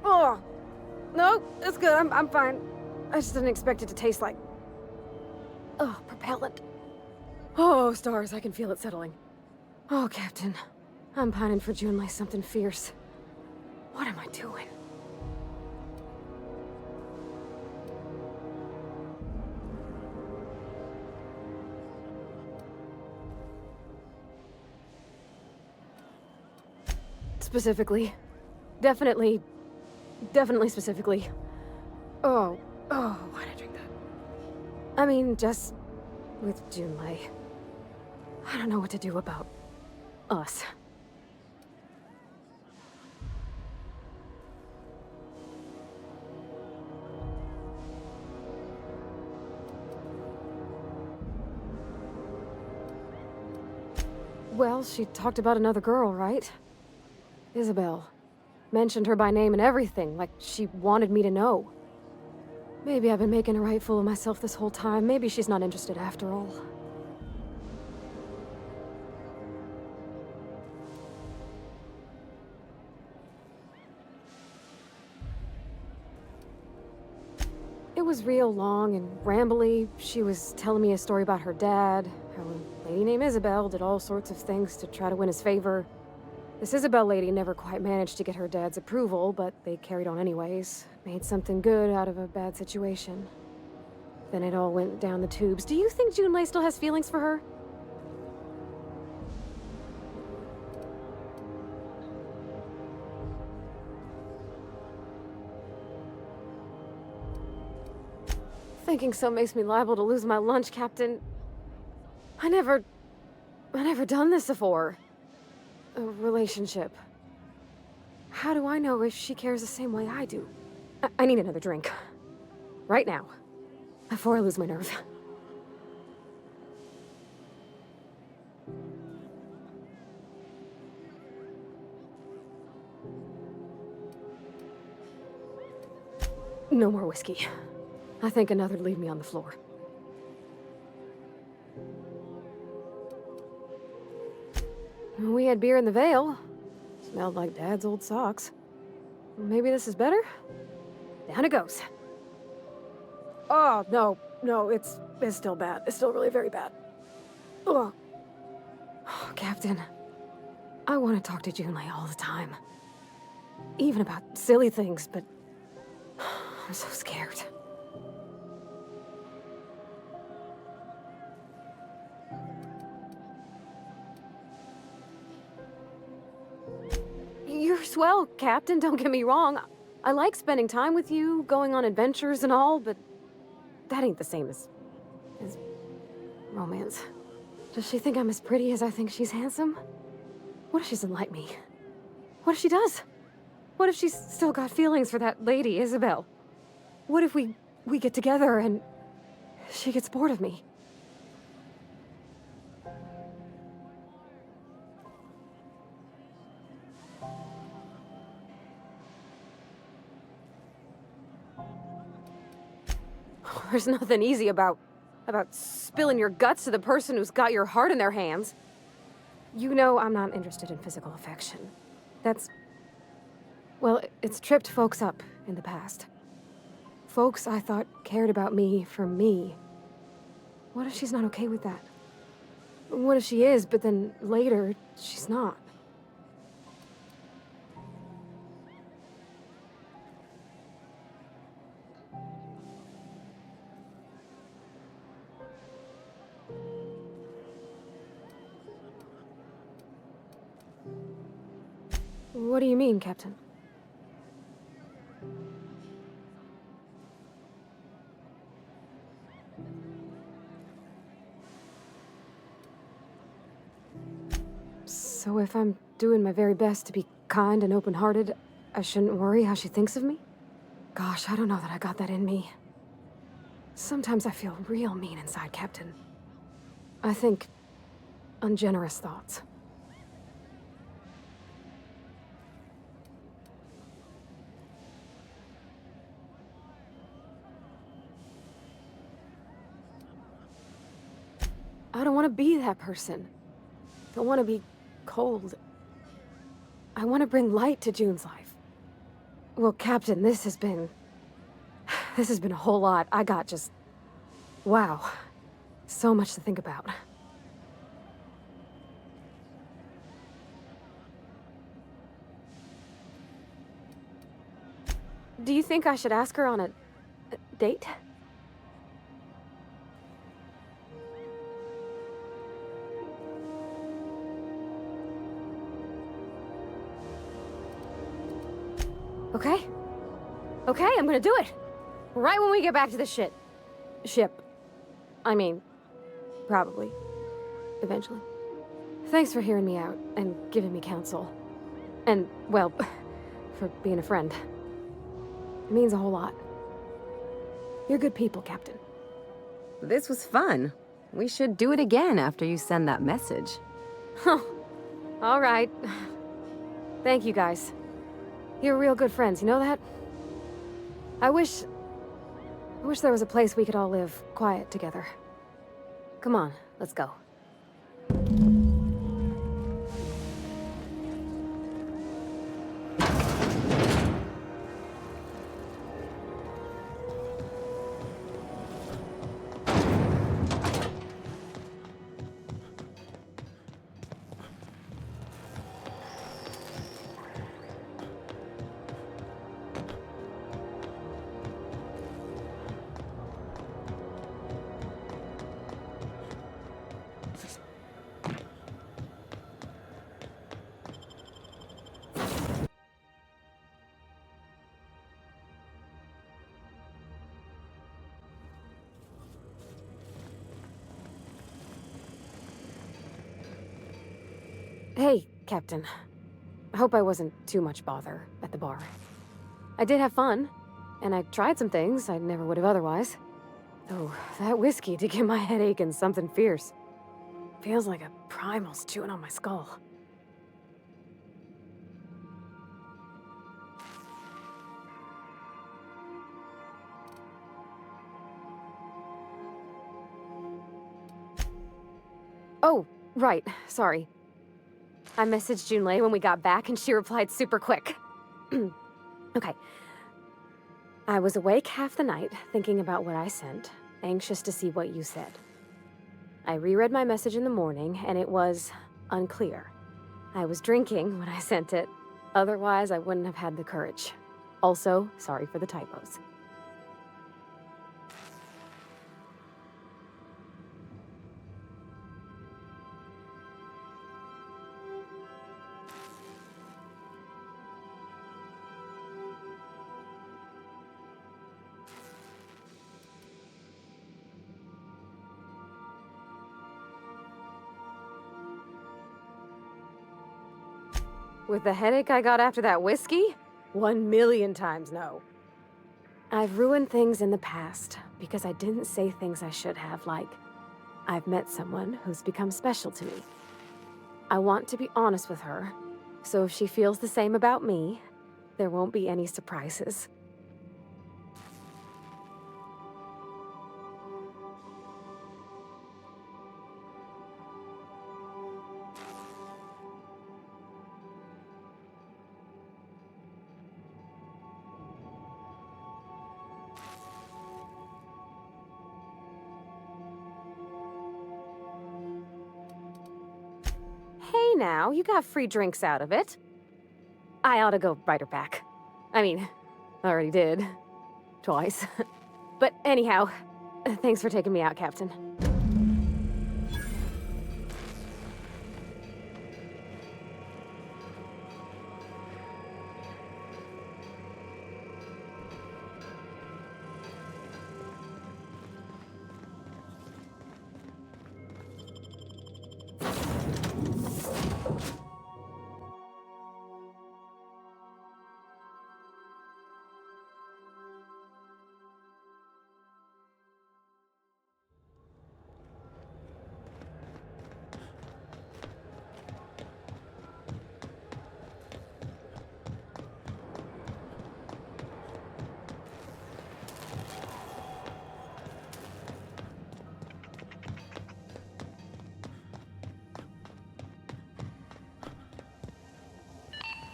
Oh, no, it's good. I'm fine. I just didn't expect it to taste like... Oh, propellant. Oh, stars, I can feel it settling. Oh, Captain. I'm pining for June like something fierce. What am I doing? Specifically. Definitely specifically. Oh, why'd I drink that? I mean, just with Junlei. I don't know what to do about us. Well, she talked about another girl, right? Isabel. Mentioned her by name and everything, like she wanted me to know. Maybe I've been making a right fool of myself this whole time. Maybe she's not interested after all. It was real long and rambly. She was telling me a story about her dad, how a lady named Isabel did all sorts of things to try to win his favor. This Isabel lady never quite managed to get her dad's approval, but they carried on anyways. Made something good out of a bad situation. Then it all went down the tubes. Do you think Junlei still has feelings for her? Thinking so makes me liable to lose my lunch, Captain. I never done this before. A relationship. How do I know if she cares the same way I do? I need another drink. Right now. Before I lose my nerve. No more whiskey. I think another'd leave me on the floor. We had beer in the Vale. Smelled like Dad's old socks. Maybe this is better? Down it goes. Oh, no, it's still bad. It's still really very bad. Oh, Captain. I want to talk to Junlei all the time. Even about silly things, but I'm so scared. You're swell, Captain, don't get me wrong. I like spending time with you, going on adventures and all, but that ain't the same as romance. Does she think I'm as pretty as I think she's handsome? What if she doesn't like me? What if she does? What if she's still got feelings for that lady, Isabel? What if we get together and she gets bored of me? There's nothing easy about spilling your guts to the person who's got your heart in their hands. You know I'm not interested in physical affection. Well, it's tripped folks up in the past. Folks I thought cared about me for me. What if she's not okay with that? What if she is, but then later, she's not? What do you mean, Captain? So if I'm doing my very best to be kind and open-hearted, I shouldn't worry how she thinks of me? Gosh, I don't know that I got that in me. Sometimes I feel real mean inside, Captain. I think ungenerous thoughts. I don't want to be that person. Don't want to be cold. I want to bring light to June's life. Well, Captain, this has been a whole lot. I got just... wow. So much to think about. Do you think I should ask her on a date? Okay. Okay, I'm gonna do it. Right when we get back to the ship. I mean, probably. Eventually. Thanks for hearing me out and giving me counsel. And, well, for being a friend. It means a whole lot. You're good people, Captain. This was fun. We should do it again after you send that message. Huh. All right. Thank you, guys. You're real good friends, you know that? I wish there was a place we could all live quiet together. Come on, let's go. Hey, Captain. I hope I wasn't too much bother at the bar. I did have fun, and I tried some things I never would have otherwise. Though, that whiskey did give my head aching something fierce. Feels like a primal's chewing on my skull. Oh, right, sorry. I messaged Junlei when we got back, and she replied super quick. Okay. I was awake half the night, thinking about what I sent, anxious to see what you said. I reread my message in the morning, and it was unclear. I was drinking when I sent it. Otherwise, I wouldn't have had the courage. Also, sorry for the typos. With the headache I got after that whiskey? 1,000,000 times no. I've ruined things in the past because I didn't say things I should have, like, I've met someone who's become special to me. I want to be honest with her, so if she feels the same about me, there won't be any surprises. Hey now, you got free drinks out of it. I ought to go write her back. I mean, I already did. Twice. But anyhow, thanks for taking me out, Captain.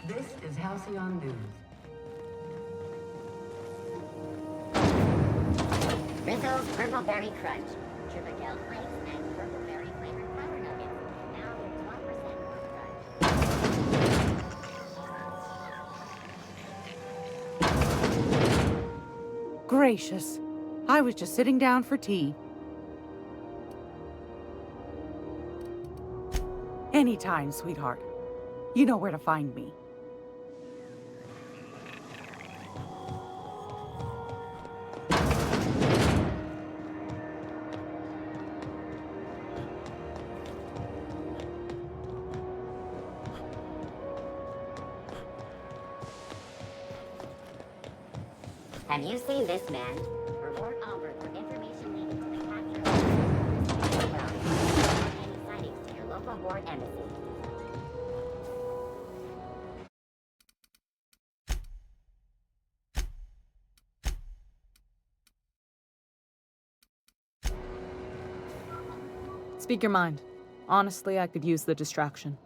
This is Halcyon News. Rizzo's Purple Berry Crunch, Chibadel Flakes, and Purple Berry flavored flour nuggets. Now with 12% more crunch. Gracious. I was just sitting down for tea. Anytime, sweetheart. You know where to find me. Have you seen this man? Reward offered for information leading to the capture of any sightings to your local board embassy. Speak your mind. Honestly, I could use the distraction.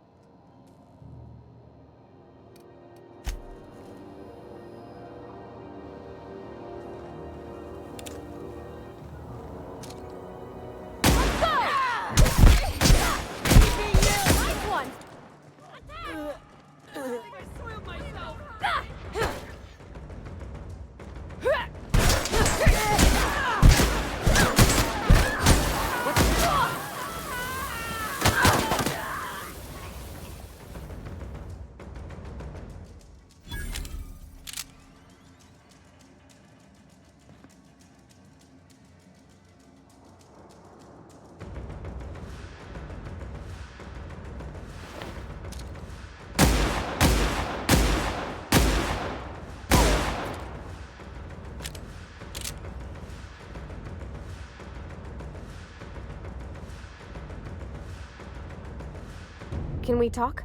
Can we talk?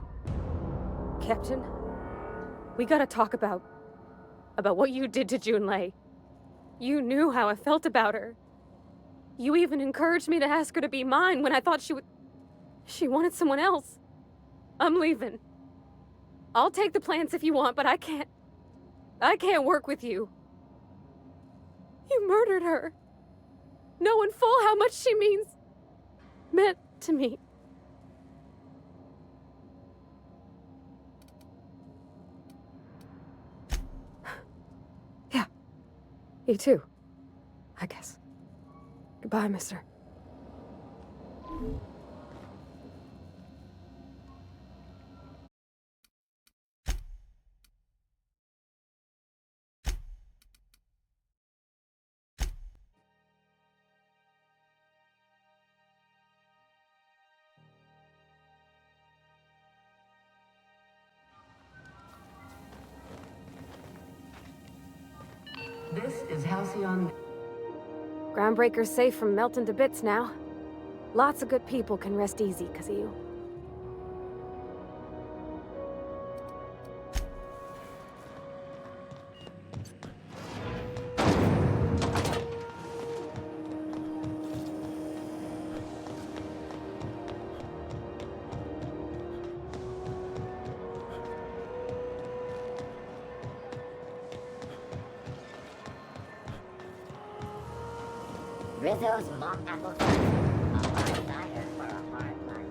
Captain? We gotta talk about what you did to Junlei. You knew how I felt about her. You even encouraged me to ask her to be mine when I thought she wanted someone else. I'm leaving. I'll take the plants if you want, but I can't work with you. You murdered her. Knowing full how much she meant to me. You too, I guess. Goodbye, mister. This is Halcyon. Groundbreaker's safe from melting to bits now. Lots of good people can rest easy because of you. Rizzo's mock apple cider. A hard cider for a hard life.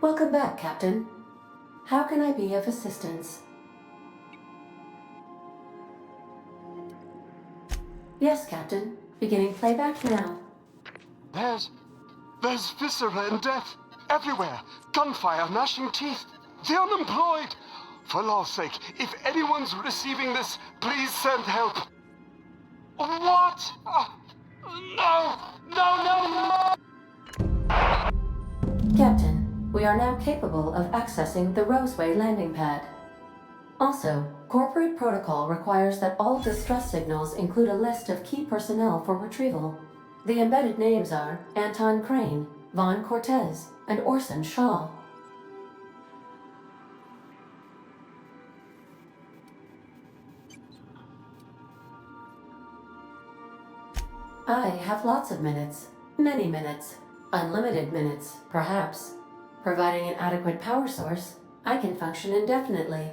Welcome back, Captain. How can I be of assistance? Yes, Captain. Beginning playback now. There's viscera and death everywhere. Gunfire, gnashing teeth. The unemployed. For law's sake, if anyone's receiving this, please send help. What? No! No, no, no! Captain, we are now capable of accessing the Roseway landing pad. Also, corporate protocol requires that all distress signals include a list of key personnel for retrieval. The embedded names are Anton Crane, Vaughn Cortez, and Orson Shaw. I have lots of minutes. Many minutes. Unlimited minutes, perhaps. Providing an adequate power source, I can function indefinitely.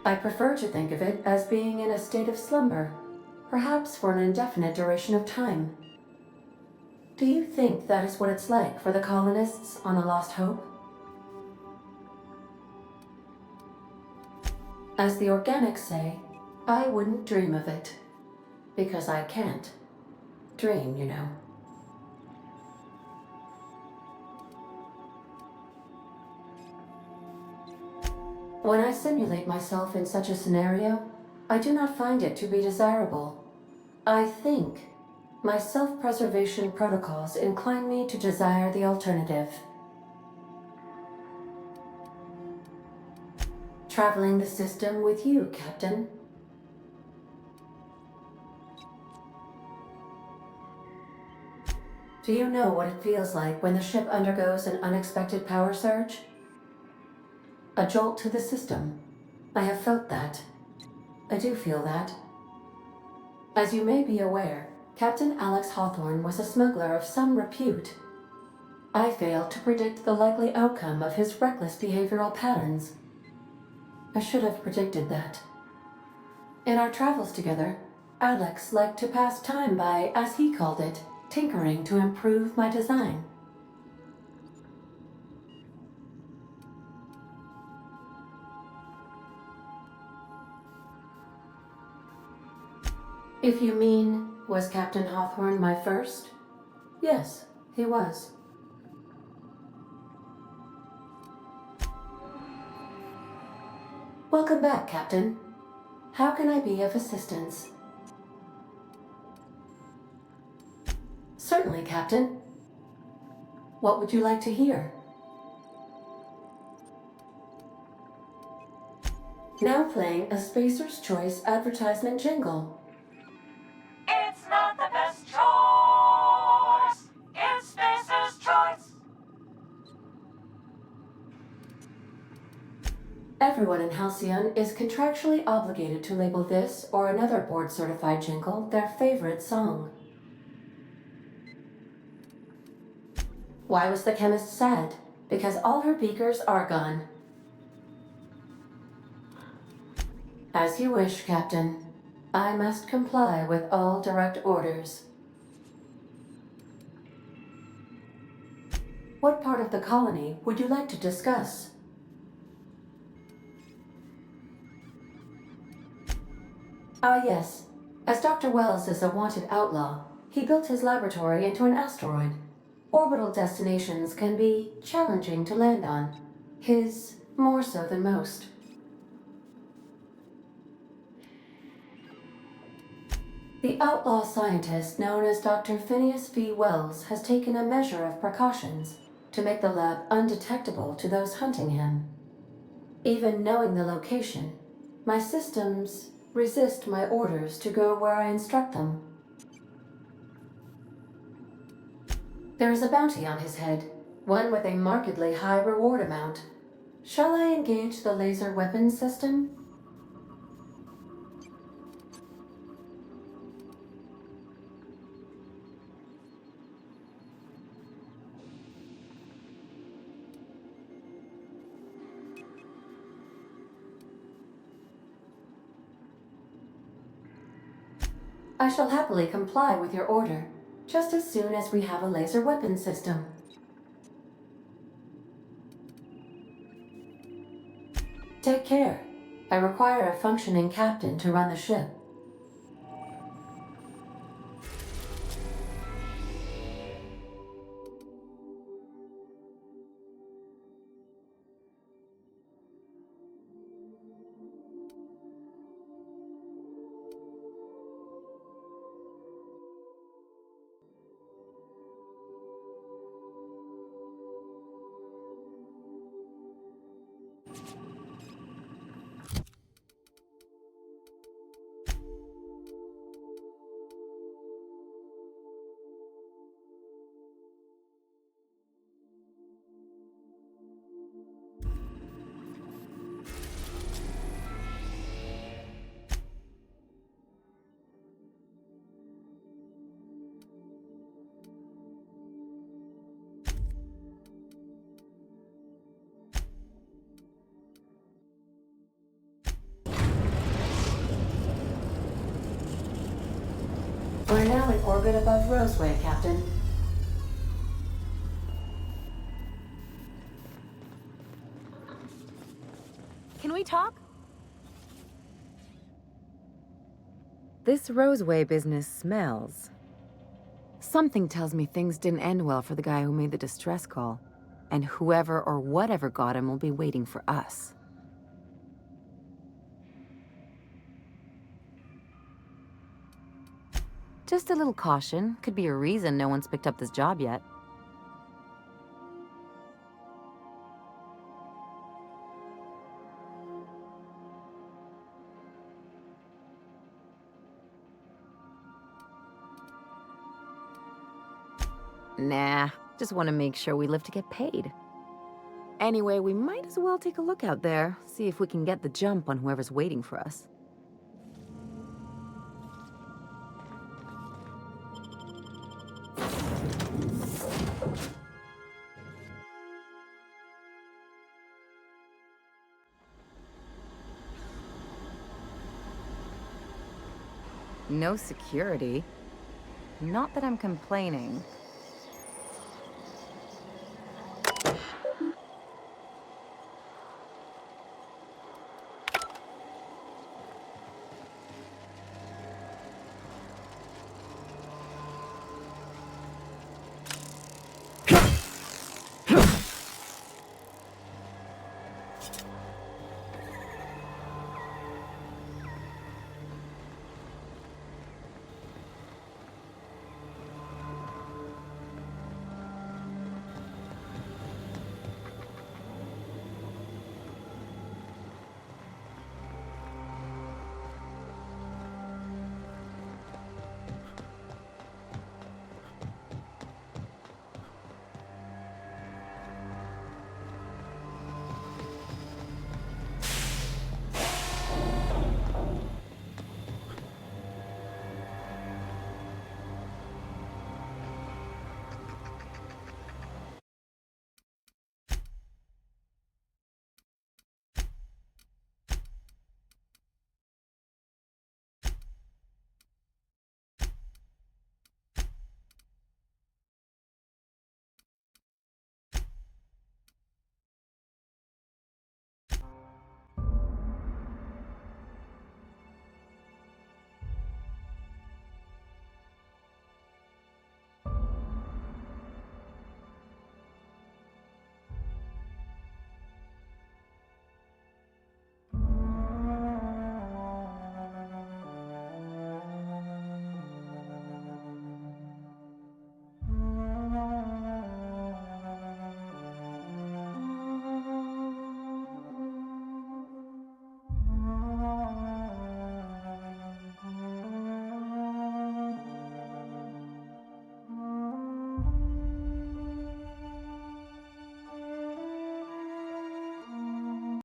I prefer to think of it as being in a state of slumber, perhaps for an indefinite duration of time. Do you think that is what it's like for the colonists on a lost hope? As the organics say, I wouldn't dream of it. Because I can't dream, you know. When I simulate myself in such a scenario, I do not find it to be desirable. I think my self-preservation protocols incline me to desire the alternative. Traveling the system with you, Captain. Do you know what it feels like when the ship undergoes an unexpected power surge? A jolt to the system. I have felt that. I do feel that. As you may be aware, Captain Alex Hawthorne was a smuggler of some repute. I failed to predict the likely outcome of his reckless behavioral patterns. I should have predicted that. In our travels together, Alex liked to pass time by, as he called it, tinkering to improve my design. If you mean, was Captain Hawthorne my first? Yes, he was. Welcome back, Captain. How can I be of assistance? Certainly, Captain. What would you like to hear? Now playing a Spacer's Choice advertisement jingle. It's not the best choice. It's Spacer's Choice. Everyone in Halcyon is contractually obligated to label this or another board-certified jingle their favorite song. Why was the chemist sad? Because all her beakers are gone. As you wish, Captain. I must comply with all direct orders. What part of the colony would you like to discuss? Ah, yes. As Dr. Wells is a wanted outlaw, he built his laboratory into an asteroid. Orbital destinations can be challenging to land on. His more so than most. The outlaw scientist known as Dr. Phineas V. Wells has taken a measure of precautions to make the lab undetectable to those hunting him. Even knowing the location, my systems resist my orders to go where I instruct them. There is a bounty on his head, one with a markedly high reward amount. Shall I engage the laser weapons system? I shall happily comply with your order, just as soon as we have a laser weapon system. Take care. I require a functioning captain to run the ship. We're now in orbit above Roseway, Captain. Can we talk? This Roseway business smells. Something tells me things didn't end well for the guy who made the distress call. And whoever or whatever got him will be waiting for us. Just a little caution. Could be a reason no one's picked up this job yet. Nah, just want to make sure we live to get paid. Anyway, we might as well take a look out there, see if we can get the jump on whoever's waiting for us. No security. Not that I'm complaining.